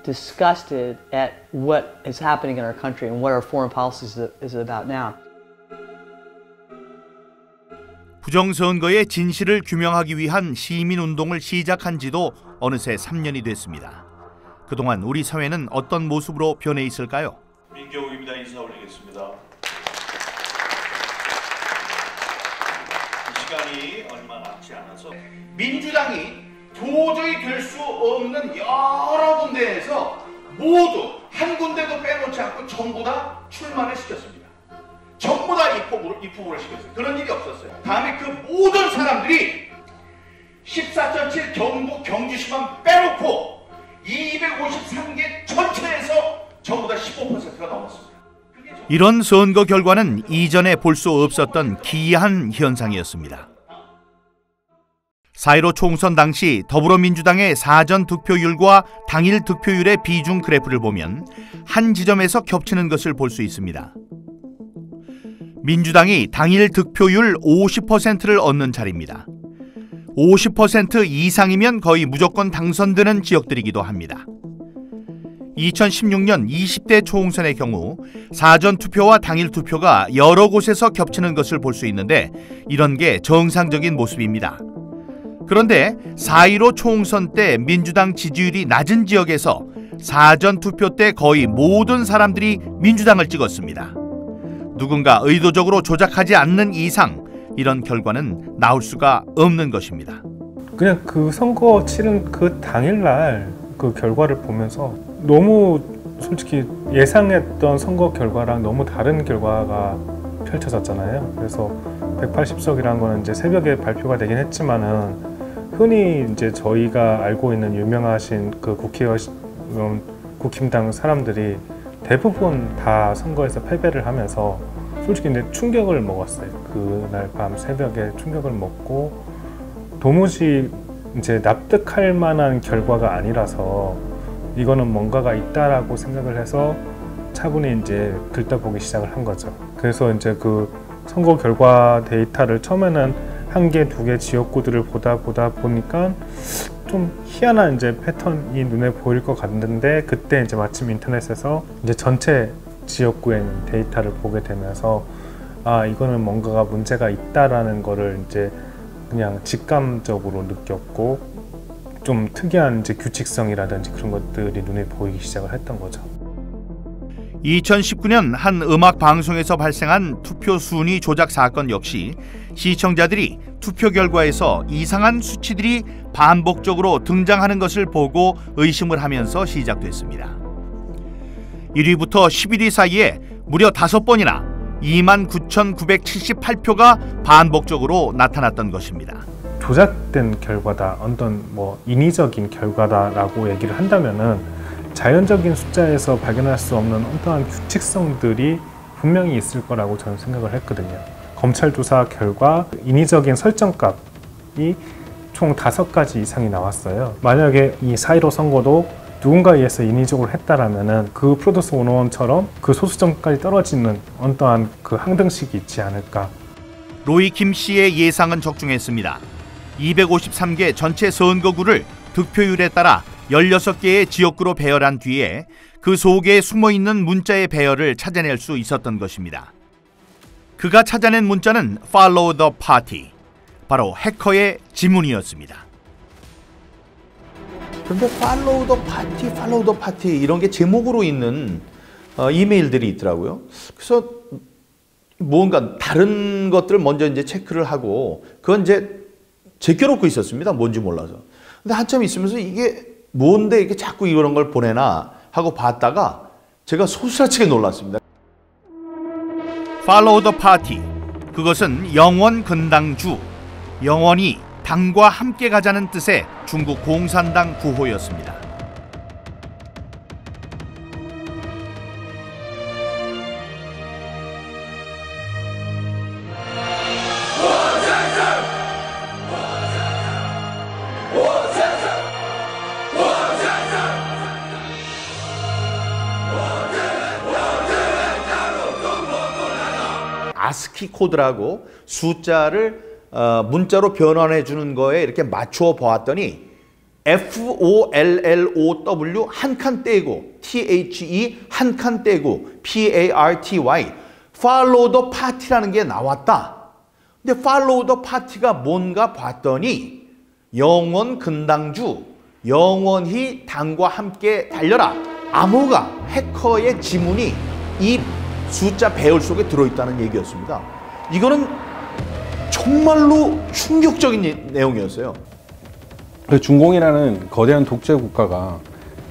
disgusted at what is happening in our country and what our foreign policy is about now. 부정선거의 진실을 규명하기 위한 시민운동을 시작한 지도 어느새 3년이 됐습니다. 그동안 우리 사회는 어떤 모습으로 변해 있을까요? 민경욱입니다. 인사 올리겠습니다. 시간이 얼마 남지 않아서 민주당이 도저히 될 수 없는 여러 군데에서 모두 한 군데도 빼놓지 않고 전부 다 출마를 시켰습니다. 전부 다 입후보를 시켰어요. 그런 일이 없었어요. 다음에 그 모든 사람들이 14.7 경북 경주시만 빼놓고 253개 전체에서 전부 다 15%가 넘었습니다. 이런 선거 결과는 이전에 볼 수 없었던 기이한 현상이었습니다. 4.15 총선 당시 더불어민주당의 사전 득표율과 당일 득표율의 비중 그래프를 보면 한 지점에서 겹치는 것을 볼 수 있습니다. 민주당이 당일 득표율 50%를 얻는 자리입니다. 50% 이상이면 거의 무조건 당선되는 지역들이기도 합니다. 2016년 20대 총선의 경우 사전 투표와 당일 투표가 여러 곳에서 겹치는 것을 볼 수 있는데 이런 게 정상적인 모습입니다. 그런데 4.15 총선 때 민주당 지지율이 낮은 지역에서 사전 투표 때 거의 모든 사람들이 민주당을 찍었습니다. 누군가 의도적으로 조작하지 않는 이상 이런 결과는 나올 수가 없는 것입니다. 그냥 그 선거 치른 그 당일날 그 결과를 보면서 너무 솔직히 예상했던 선거 결과랑 너무 다른 결과가 펼쳐졌잖아요. 그래서 180석이라는 거는 이제 새벽에 발표가 되긴 했지만은 흔히 이제 저희가 알고 있는 유명하신 그 국힘당 사람들이 대부분 다 선거에서 패배를 하면서 솔직히 이제 충격을 먹었어요. 그날 밤 새벽에 충격을 먹고 도무지 이제 납득할 만한 결과가 아니라서 이거는 뭔가가 있다라고 생각을 해서 차분히 이제 들떠보기 시작을 한 거죠. 그래서 이제 그 선거 결과 데이터를 처음에는 한 개, 두 개 지역구들을 보다 보니까 좀 희한한 이제 패턴이 눈에 보일 것 같는데 그때 이제 마침 인터넷에서 이제 전체 지역구의 데이터를 보게 되면서 아 이거는 뭔가가 문제가 있다라는 거를 이제 그냥 직감적으로 느꼈고 좀 특이한 이제 규칙성이라든지 그런 것들이 눈에 보이기 시작을 했던 거죠. 2019년 한 음악 방송에서 발생한 투표 순위 조작 사건 역시 시청자들이 투표 결과에서 이상한 수치들이 반복적으로 등장하는 것을 보고 의심을 하면서 시작됐습니다. 1위부터 11위 사이에 무려 5번이나 29,978표가 반복적으로 나타났던 것입니다. 조작된 결과다, 어떤 인위적인 결과다라고 얘기를 한다면은 자연적인 숫자에서 발견할 수 없는 어떠한 규칙성들이 분명히 있을 거라고 저는 생각을 했거든요. 검찰 조사 결과 인위적인 설정값이 총 5가지 이상이 나왔어요. 만약에 이 4.15 선거도 누군가에 의해서 인위적으로 했다라면은 그 프로듀스 101처럼 그 소수점까지 떨어지는 어떠한 그 항등식이 있지 않을까. 로이 김 씨의 예상은 적중했습니다. 253개 전체 선거구를 득표율에 따라 16개의 지역구로 배열한 뒤에 그 속에 숨어있는 문자의 배열을 찾아낼 수 있었던 것입니다. 그가 찾아낸 문자는 Follow the Party, 바로 해커의 지문이었습니다. 그런데 Follow the Party 이런 게 제목으로 있는 이메일들이 있더라고요. 그래서 뭔가 다른 것들을 먼저 이제 체크를 하고 그건 이제 제껴놓고 있었습니다. 뭔지 몰라서. 근데 한참 있으면서 이게 뭔데 이렇게 자꾸 이런 걸 보내나 하고 봤다가 제가 소스라치게 놀랐습니다. Follow the Party, 그것은 영원 근당주, 영원히 당과 함께 가자는 뜻의 중국 공산당 구호였습니다. 아스키 코드라고 숫자를 문자로 변환해 주는 거에 이렇게 맞추어 보았더니 FOLLOW 한 칸 떼고 THE 한 칸 떼고 PARTY Follow the Party라는 게 나왔다. 근데 Follow the Party가 뭔가 봤더니 영원 근당주, 영원히 당과 함께 달려라. 암호가 해커의 지문이 이 숫자 배열 속에 들어있다는 얘기였습니다. 이거는 정말로 충격적인 내용이었어요. 중공이라는 거대한 독재 국가가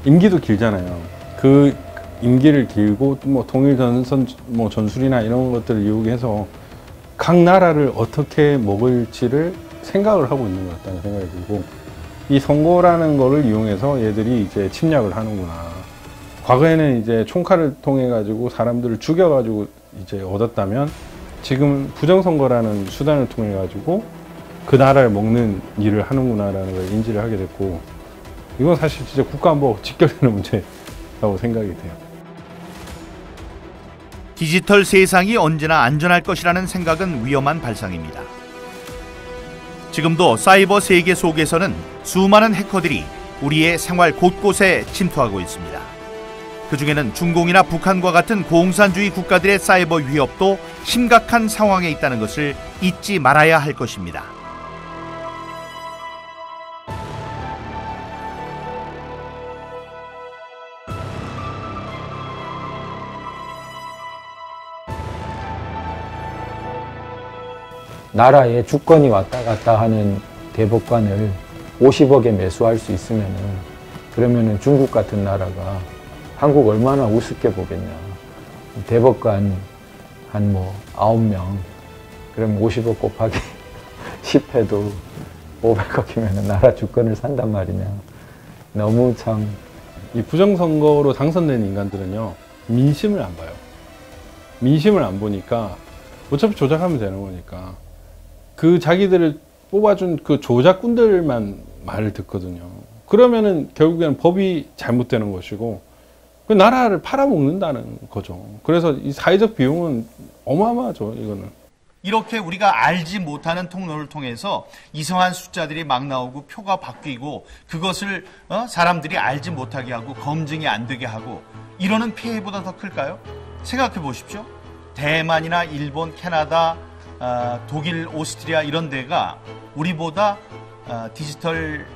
임기도 길잖아요. 그 임기를 길고 뭐 통일 전술이나 이런 것들을 이용해서 각 나라를 어떻게 먹을지를 생각을 하고 있는 것 같다는 생각이 들고, 이 선거라는 거를 이용해서 얘들이 이제 침략을 하는구나. 과거에는 이제 총칼을 통해 가지고 사람들을 죽여 가지고 이제 얻었다면 지금 부정선거라는 수단을 통해 가지고 그 나라를 먹는 일을 하는구나라는 걸 인지를 하게 됐고, 이건 사실 진짜 국가안보 직결되는 문제라고 생각이 돼요. 디지털 세상이 언제나 안전할 것이라는 생각은 위험한 발상입니다. 지금도 사이버 세계 속에서는 수많은 해커들이 우리의 생활 곳곳에 침투하고 있습니다. 그 중에는 중공이나 북한과 같은 공산주의 국가들의 사이버 위협도 심각한 상황에 있다는 것을 잊지 말아야 할 것입니다. 나라에 주권이 왔다 갔다 하는 대법관을 50억에 매수할 수 있으면은, 그러면은 중국 같은 나라가 한국 얼마나 우습게 보겠냐. 대법관 한 9명, 그럼 50억 곱하기 10해도 500억이면 나라 주권을 산단 말이냐. 너무 참. 이 부정선거로 당선된 인간들은요, 민심을 안 봐요. 민심을 안 보니까 어차피 조작하면 되는 거니까 그 자기들을 뽑아준 그 조작꾼들만 말을 듣거든요. 그러면은 결국에는 법이 잘못되는 것이고 그 나라를 팔아먹는다는 거죠. 그래서 이 사회적 비용은 어마어마하죠, 이거는. 이렇게 우리가 알지 못하는 통로를 통해서 이상한 숫자들이 막 나오고 표가 바뀌고 그것을 사람들이 알지 못하게 하고 검증이 안 되게 하고 이러는 피해보다 더 클까요? 생각해 보십시오. 대만이나 일본, 캐나다, 독일, 오스트리아 이런 데가 우리보다 디지털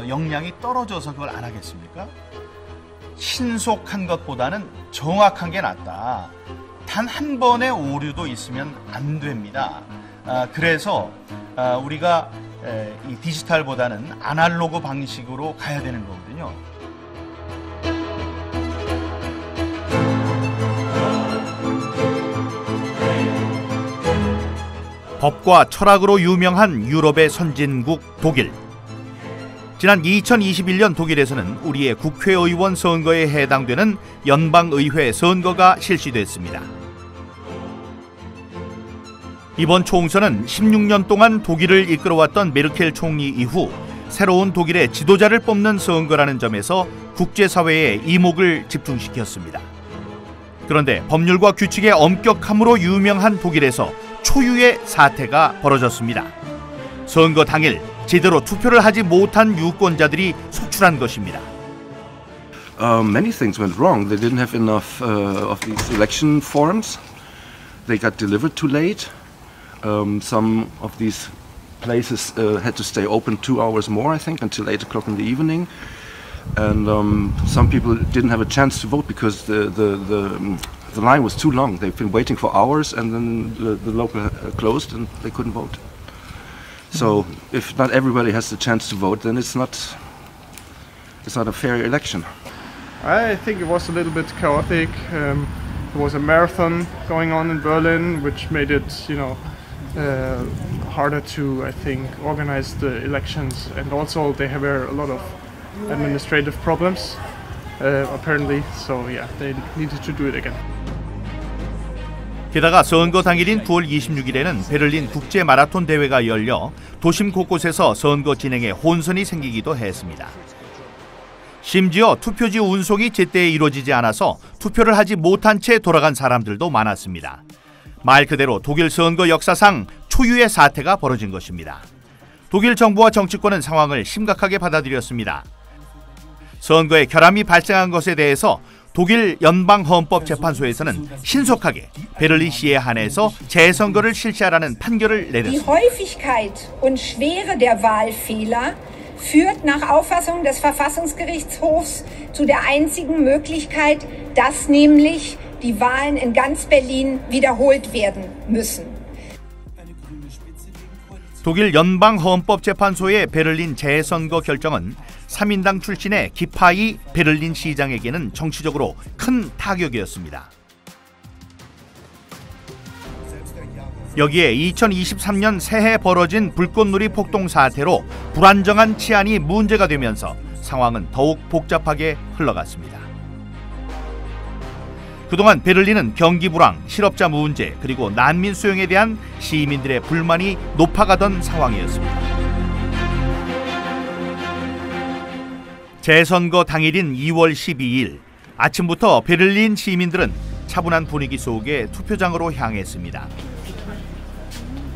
역량이 떨어져서 그걸 안 하겠습니까? 신속한 것보다는 정확한 게 낫다. 단 한 번의 오류도 있으면 안 됩니다. 그래서 우리가 이 디지털보다는 아날로그 방식으로 가야 되는 거거든요. 법과 철학으로 유명한 유럽의 선진국 독일. 지난 2021년 독일에서는 우리의 국회의원 선거에 해당되는 연방의회 선거가 실시됐습니다. 이번 총선은 16년 동안 독일을 이끌어왔던 메르켈 총리 이후 새로운 독일의 지도자를 뽑는 선거라는 점에서 국제사회의 이목을 집중시켰습니다. 그런데 법률과 규칙의 엄격함으로 유명한 독일에서 초유의 사태가 벌어졌습니다. 선거 당일 제대로 투표를 하지 못한 유권자들이 속출한 것입니다. Many things went wrong. They didn't have enough of these election forms. They got delivered too late. Some of these places had to stay open 2 hours more, I think, until 8 o'clock in the evening. And some people didn't have a chance to vote because the line was too long. They've been waiting for hours, and then the local closed, and they couldn't vote. So, if not everybody has the chance to vote, then it's not a fair election. I think it was a little bit chaotic. There was a marathon going on in Berlin, which made it, harder to, I think, organize the elections. And also, there were a lot of administrative problems, apparently. So, yeah, they needed to do it again. 게다가 선거 당일인 9월 26일에는 베를린 국제 마라톤 대회가 열려 도심 곳곳에서 선거 진행에 혼선이 생기기도 했습니다. 심지어 투표지 운송이 제때 이루어지지 않아서 투표를 하지 못한 채 돌아간 사람들도 많았습니다. 말 그대로 독일 선거 역사상 초유의 사태가 벌어진 것입니다. 독일 정부와 정치권은 상황을 심각하게 받아들였습니다. 선거에 결함이 발생한 것에 대해서 독일 연방헌법재판소에서는 신속하게 베를린시에 한해서 재선거를 실시하라는 판결을 내렸습니다. Die Häufigkeit und Schwere der Wahlfehler führt nach Auffassung des Verfassungsgerichtshofs zu der einzigen Möglichkeit, dass nämlich die Wahlen in ganz Berlin wiederholt werden müssen. 독일 연방헌법재판소의 베를린 재선거 결정은 3인당 출신의 기파이 베를린 시장에게는 정치적으로 큰 타격이었습니다. 여기에 2023년 새해 벌어진 불꽃놀이 폭동 사태로 불안정한 치안이 문제가 되면서 상황은 더욱 복잡하게 흘러갔습니다. 그동안 베를린은 경기 불황, 실업자 문제, 그리고 난민 수용에 대한 시민들의 불만이 높아가던 상황이었습니다. 재선거 당일인 2월 12일 아침부터 베를린 시민들은 차분한 분위기 속에 투표장으로 향했습니다.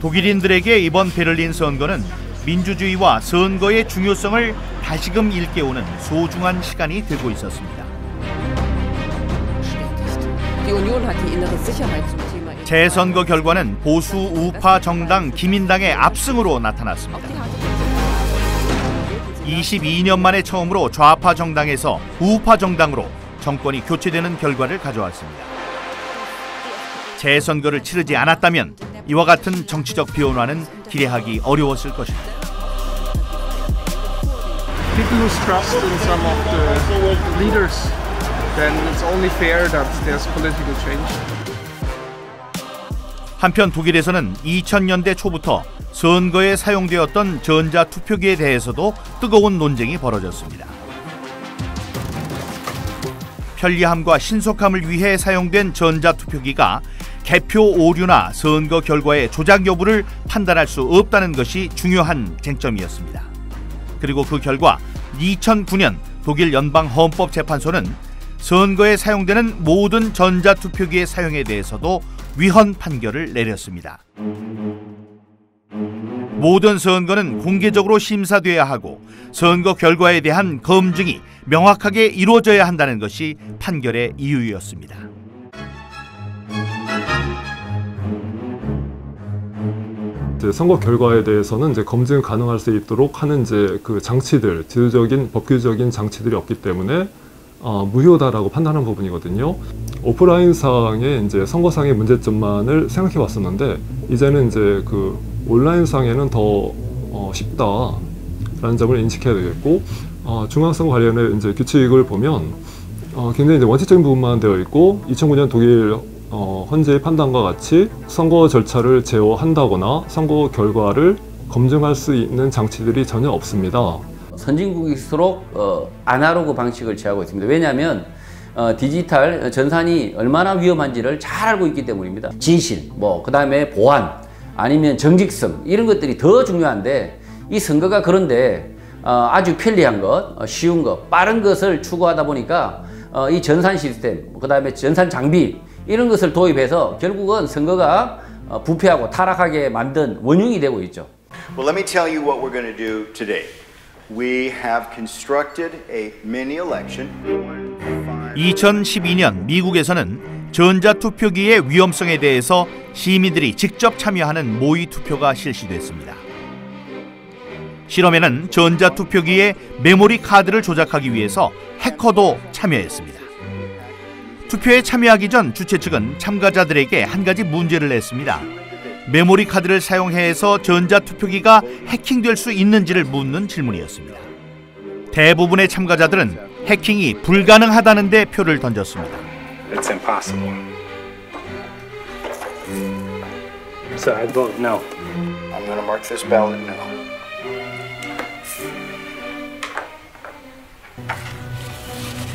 독일인들에게 이번 베를린 선거는 민주주의와 선거의 중요성을 다시금 일깨우는 소중한 시간이 되고 있었습니다. 재선거 결과는 보수 우파 정당 기민당의 압승으로 나타났습니다. 22년 만에 처음으로 좌파 정당에서 우파 정당으로 정권이 교체되는 결과를 가져왔습니다. 재선거를 치르지 않았다면 이와 같은 정치적 변화는 기대하기 어려웠을 것입니다. People lose trust in some of the leaders. Then it's only fair that there's political change. 한편 독일에서는 2000년대 초부터 선거에 사용되었던 전자투표기에 대해서도 뜨거운 논쟁이 벌어졌습니다. 편리함과 신속함을 위해 사용된 전자투표기가 개표 오류나 선거 결과의 조작 여부를 판단할 수 없다는 것이 중요한 쟁점이었습니다. 그리고 그 결과 2009년 독일 연방헌법재판소는 선거에 사용되는 모든 전자투표기의 사용에 대해서도 위헌 판결을 내렸습니다. 모든 선거는 공개적으로 심사돼야 하고 선거 결과에 대한 검증이 명확하게 이루어져야 한다는 것이 판결의 이유였습니다. 선거 결과에 대해서는 이제 검증 가능할 수 있도록 하는 이제 그 장치들, 제도적인 법규적인 장치들이 없기 때문에 무효다라고 판단한 부분이거든요. 오프라인상의 이제 선거상의 문제점만을 생각해 왔었는데 이제는 이제 그 온라인상에는 더 쉽다라는 점을 인식해야 되겠고 중앙선거 관련해 이제 규칙을 보면 굉장히 이제 원칙적인 부분만 되어 있고 2009년 독일 헌재의 판단과 같이 선거 절차를 제어한다거나 선거 결과를 검증할 수 있는 장치들이 전혀 없습니다. 선진국일수록 아날로그 방식을 취하고 있습니다. 왜냐하면 디지털 전산이 얼마나 위험한지를 잘 알고 있기 때문입니다. 진실, 그 다음에 보안, 아니면 정직성 이런 것들이 더 중요한데 이 선거가 그런데 아주 편리한 것, 쉬운 것, 빠른 것을 추구하다 보니까 이 전산 시스템, 그 다음에 전산 장비 이런 것을 도입해서 결국은 선거가 부패하고 타락하게 만든 원흉이 되고 있죠. Well, let me tell you what we're going to do today. We have constructed a mini election. 2012년 미국에서는 전자투표기의 위험성에 대해서 시민들이 직접 참여하는 모의 투표가 실시됐습니다. 실험에는 전자투표기의 메모리 카드를 조작하기 위해서 해커도 참여했습니다. 투표에 참여하기 전 주최 측은 참가자들에게 한 가지 문제를 냈습니다. 메모리 카드를 사용해서 전자투표기가 해킹될 수 있는지를 묻는 질문이었습니다. 대부분의 참가자들은 해킹이 불가능하다는 데 표를 던졌습니다. It's impossible. So I vote no. I'm going to mark this ballot no.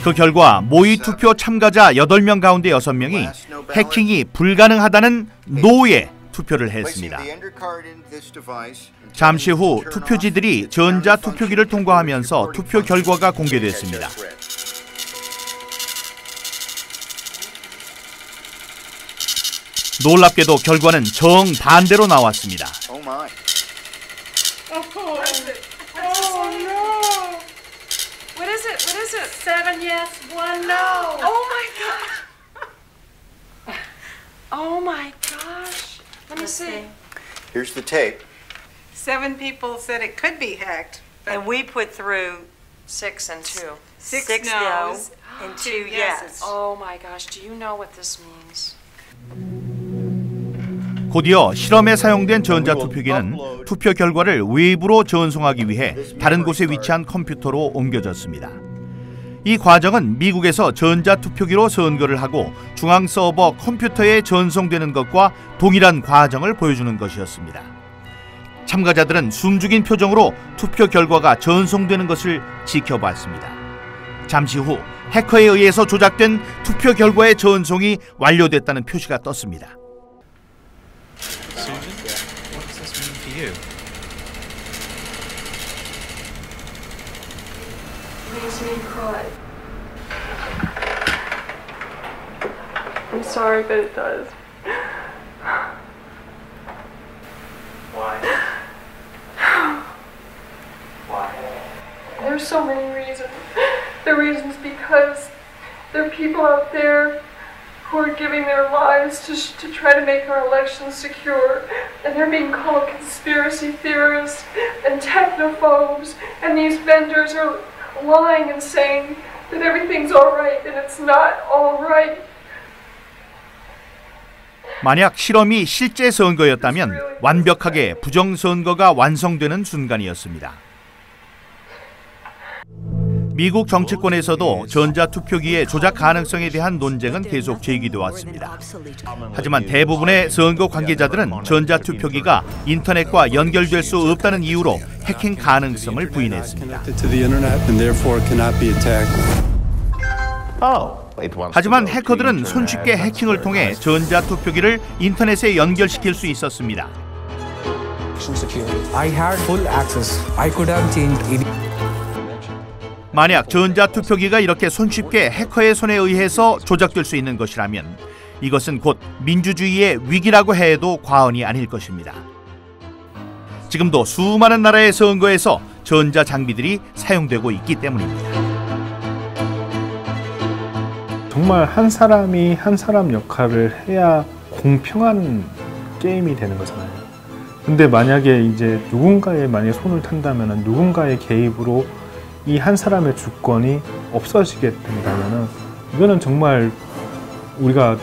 그 결과 모의 투표 참가자 8명 가운데 6명이 해킹이 불가능하다는 노에 투표를 했습니다. 잠시 후 투표지들이 전자투표기를 통과하면서 투표 결과가 공개됐습니다. 놀랍게도 결과는 정반대로 나왔습니다. What is it? 7 yes, 1 no. Oh my gosh. Oh my gosh. Let me see. Here's the tape. 7 people said it could be hacked. And we put through 6 and 2. 6 no's no's and 2 2 yes. Oh my gosh, do you know what this means? 곧이어 실험에 사용된 전자투표기는 투표 결과를 외부로 전송하기 위해 다른 곳에 위치한 컴퓨터로 옮겨졌습니다. 이 과정은 미국에서 전자투표기로 선거를 하고 중앙 서버 컴퓨터에 전송되는 것과 동일한 과정을 보여주는 것이었습니다. 참가자들은 숨죽인 표정으로 투표 결과가 전송되는 것을 지켜봤습니다. 잠시 후 해커에 의해서 조작된 투표 결과의 전송이 완료됐다는 표시가 떴습니다. Susan, what does this mean for you? Makes me cry. I'm sorry, but it does. Why? Why? There's so many reasons. The reasons because there are people out there who are giving their lives to try to make our elections secure, and they're being called conspiracy theorists and technophobes, and these vendors are lying and saying that everything's all right, and it's not all right. 만약 실험이 실제 선거였다면 완벽하게 부정선거가 완성되는 순간이었습니다. 미국 정치권에서도 전자투표기의 조작 가능성에 대한 논쟁은 계속 제기돼 왔습니다. 하지만 대부분의 선거 관계자들은 전자투표기가 인터넷과 연결될 수 없다는 이유로 해킹 가능성을 부인했습니다. 하지만 해커들은 손쉽게 해킹을 통해 전자투표기를 인터넷에 연결시킬 수 있었습니다. I had full access. I could have changed. 만약 전자투표기가 이렇게 손쉽게 해커의 손에 의해서 조작될 수 있는 것이라면 이것은 곧 민주주의의 위기라고 해도 과언이 아닐 것입니다. 지금도 수많은 나라의 선거에서 전자장비들이 사용되고 있기 때문입니다. 정말 한 사람이 한 사람 역할을 해야 공평한 게임이 되는 거잖아요. 근데 만약에 이제 누군가의 손을 탄다면 누군가의 개입으로 이 한 사람의 주권이 없어지게 된다면은 이거는 정말 우리가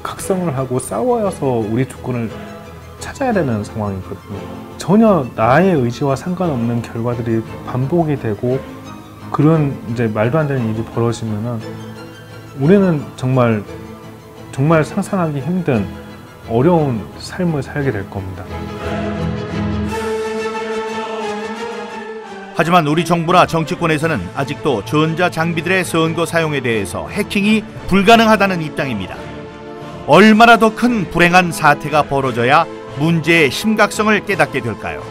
각성을 하고 싸워서 우리 주권을 찾아야 되는 상황이거든요. 전혀 나의 의지와 상관없는 결과들이 반복이 되고 그런 이제 말도 안 되는 일이 벌어지면은 우리는 정말 상상하기 힘든 어려운 삶을 살게 될 겁니다. 하지만 우리 정부나 정치권에서는 아직도 전자장비들의 선거 사용에 대해서 해킹이 불가능하다는 입장입니다. 얼마나 더 큰 불행한 사태가 벌어져야 문제의 심각성을 깨닫게 될까요?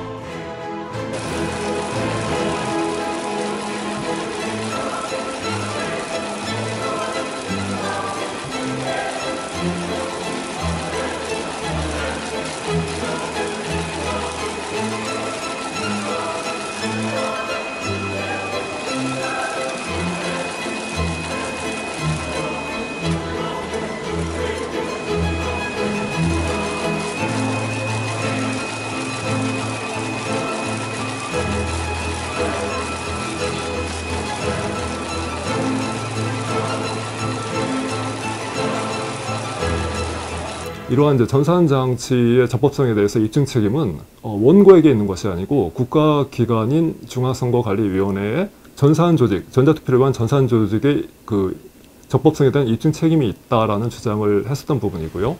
이러한 이제 전산 장치의 적법성에 대해서 입증 책임은 원고에게 있는 것이 아니고 국가기관인 중앙선거관리위원회의 전산 조직, 전자투표를 위한 전산 조직의 그 적법성에 대한 입증 책임이 있다라는 주장을 했었던 부분이고요.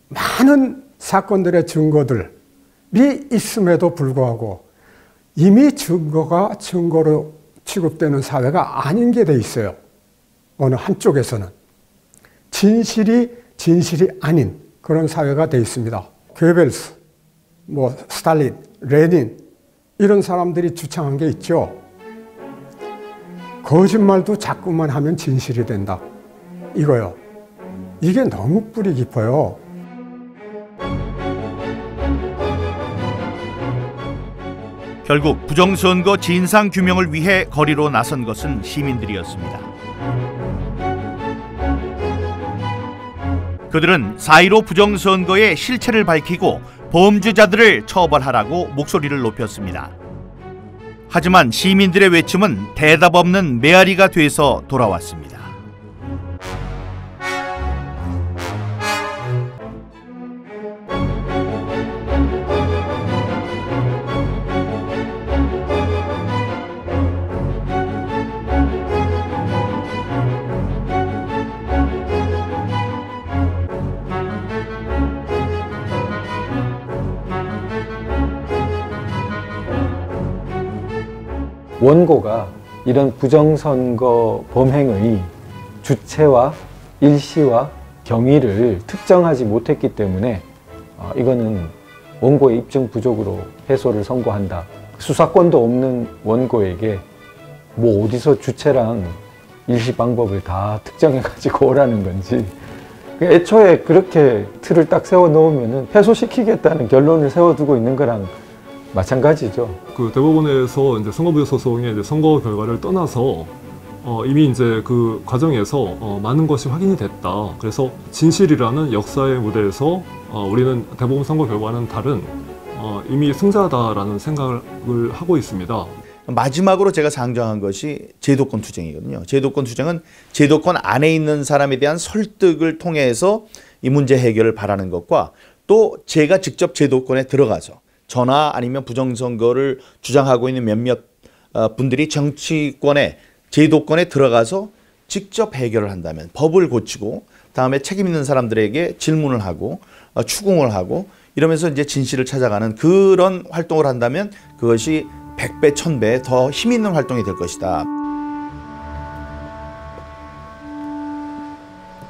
많은 사건들의 증거들이 있음에도 불구하고 이미 증거가 증거로 취급되는 사회가 아닌 게 돼 있어요. 어느 한쪽에서는 진실이 아닌 그런 사회가 돼 있습니다. 괴벨스, 스탈린, 레닌 이런 사람들이 주창한 게 있죠. 거짓말도 자꾸만 하면 진실이 된다. 이거요. 이게 너무 뿌리 깊어요. 결국 부정선거 진상규명을 위해 거리로 나선 것은 시민들이었습니다. 그들은 4.15 부정선거의 실체를 밝히고 범죄자들을 처벌하라고 목소리를 높였습니다. 하지만 시민들의 외침은 대답 없는 메아리가 돼서 돌아왔습니다. 원고가 이런 부정선거 범행의 주체와 일시와 경위를 특정하지 못했기 때문에 이거는 원고의 입증 부족으로 패소를 선고한다. 수사권도 없는 원고에게 어디서 주체랑 일시 방법을 다 특정해가지고 오라는 건지, 애초에 그렇게 틀을 딱 세워 놓으면은 패소시키겠다는 결론을 세워두고 있는 거랑 마찬가지죠. 그 대법원에서 이제 선거부의 소송의 이제 선거 결과를 떠나서 이미 이제 그 과정에서 많은 것이 확인이 됐다. 그래서 진실이라는 역사의 무대에서 우리는 대법원 선거 결과는 다른 이미 승자다라는 생각을 하고 있습니다. 마지막으로 제가 상정한 것이 제도권 투쟁이거든요. 제도권 투쟁은 제도권 안에 있는 사람에 대한 설득을 통해서 이 문제 해결을 바라는 것과, 또 제가 직접 제도권에 들어가서 저나 아니면 부정선거를 주장하고 있는 몇몇 분들이 정치권에, 제도권에 들어가서 직접 해결을 한다면, 법을 고치고 다음에 책임 있는 사람들에게 질문을 하고 추궁을 하고 이러면서 이제 진실을 찾아가는 그런 활동을 한다면 그것이 100배, 1000배 더 힘 있는 활동이 될 것이다.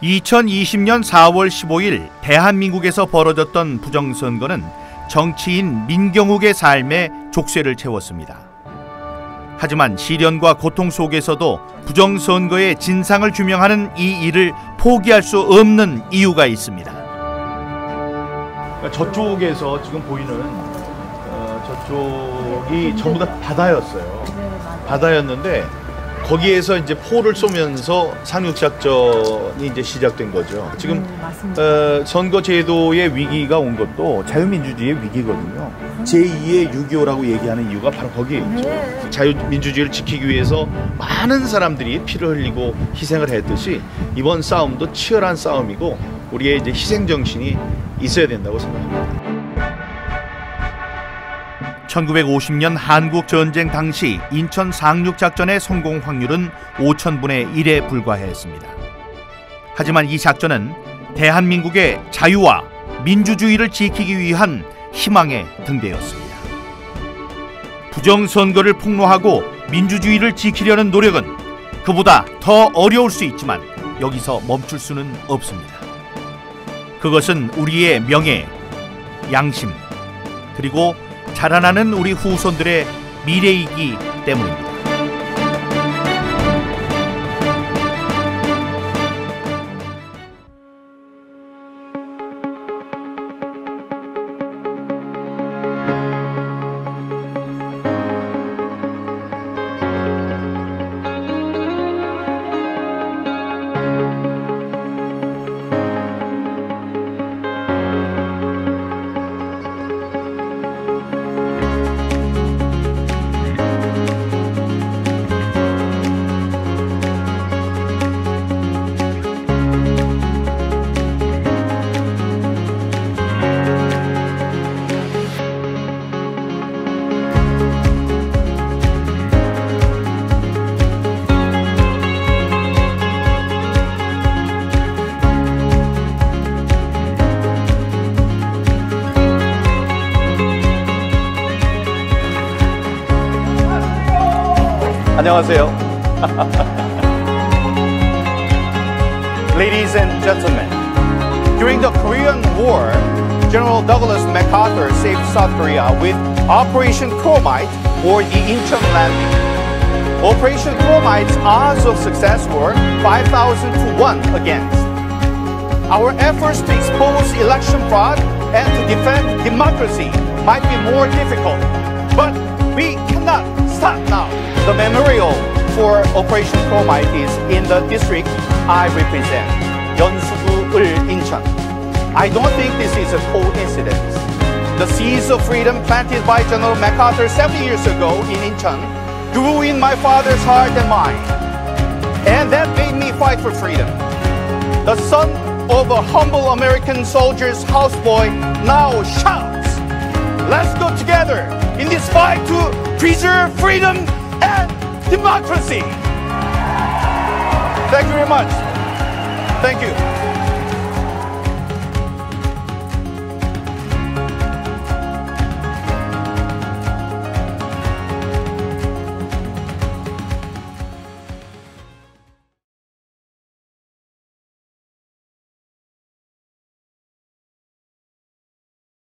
2020년 4월 15일 대한민국에서 벌어졌던 부정선거는 정치인 민경욱의 삶에 족쇄를 채웠습니다. 하지만 시련과 고통 속에서도 부정선거의 진상을 규명하는 이 일을 포기할 수 없는 이유가 있습니다. 그러니까 저쪽에서 지금 보이는 저쪽이 전부 다 바다였어요. 바다였는데 거기에서 이제 포를 쏘면서 상륙작전이 이제 시작된 거죠. 지금 선거 제도의 위기가 온 것도 자유민주주의의 위기거든요. 제2의 6.25라고 얘기하는 이유가 바로 거기에 있죠. 자유민주주의를 지키기 위해서 많은 사람들이 피를 흘리고 희생을 했듯이 이번 싸움도 치열한 싸움이고 우리의 이제 희생정신이 있어야 된다고 생각합니다. 1950년 한국전쟁 당시 인천 상륙작전의 성공 확률은 5,000분의 1에 불과했습니다. 하지만 이 작전은 대한민국의 자유와 민주주의를 지키기 위한 희망의 등대였습니다. 부정선거를 폭로하고 민주주의를 지키려는 노력은 그보다 더 어려울 수 있지만 여기서 멈출 수는 없습니다. 그것은 우리의 명예, 양심, 그리고 자라나는 우리 후손들의 미래이기 때문입니다. 안녕하세요. Ladies and gentlemen, during the Korean War, General Douglas MacArthur saved South Korea with Operation Chromite or the Incheon landing. Operation Chromite's odds of success were 5,000 to 1 against. Our efforts to expose election fraud and to defend democracy might be more difficult, but we cannot stop now. The memorial for Operation Chromite is in the district I represent, Yeonsugu-ul, Incheon. I don't think this is a coincidence. The seeds of freedom planted by General MacArthur 70 years ago in Incheon grew in my father's heart and mind, and that made me fight for freedom. The son of a humble American soldier's houseboy now shouts, "Let's go together in this fight to preserve freedom and democracy." Thank you very much. Thank you.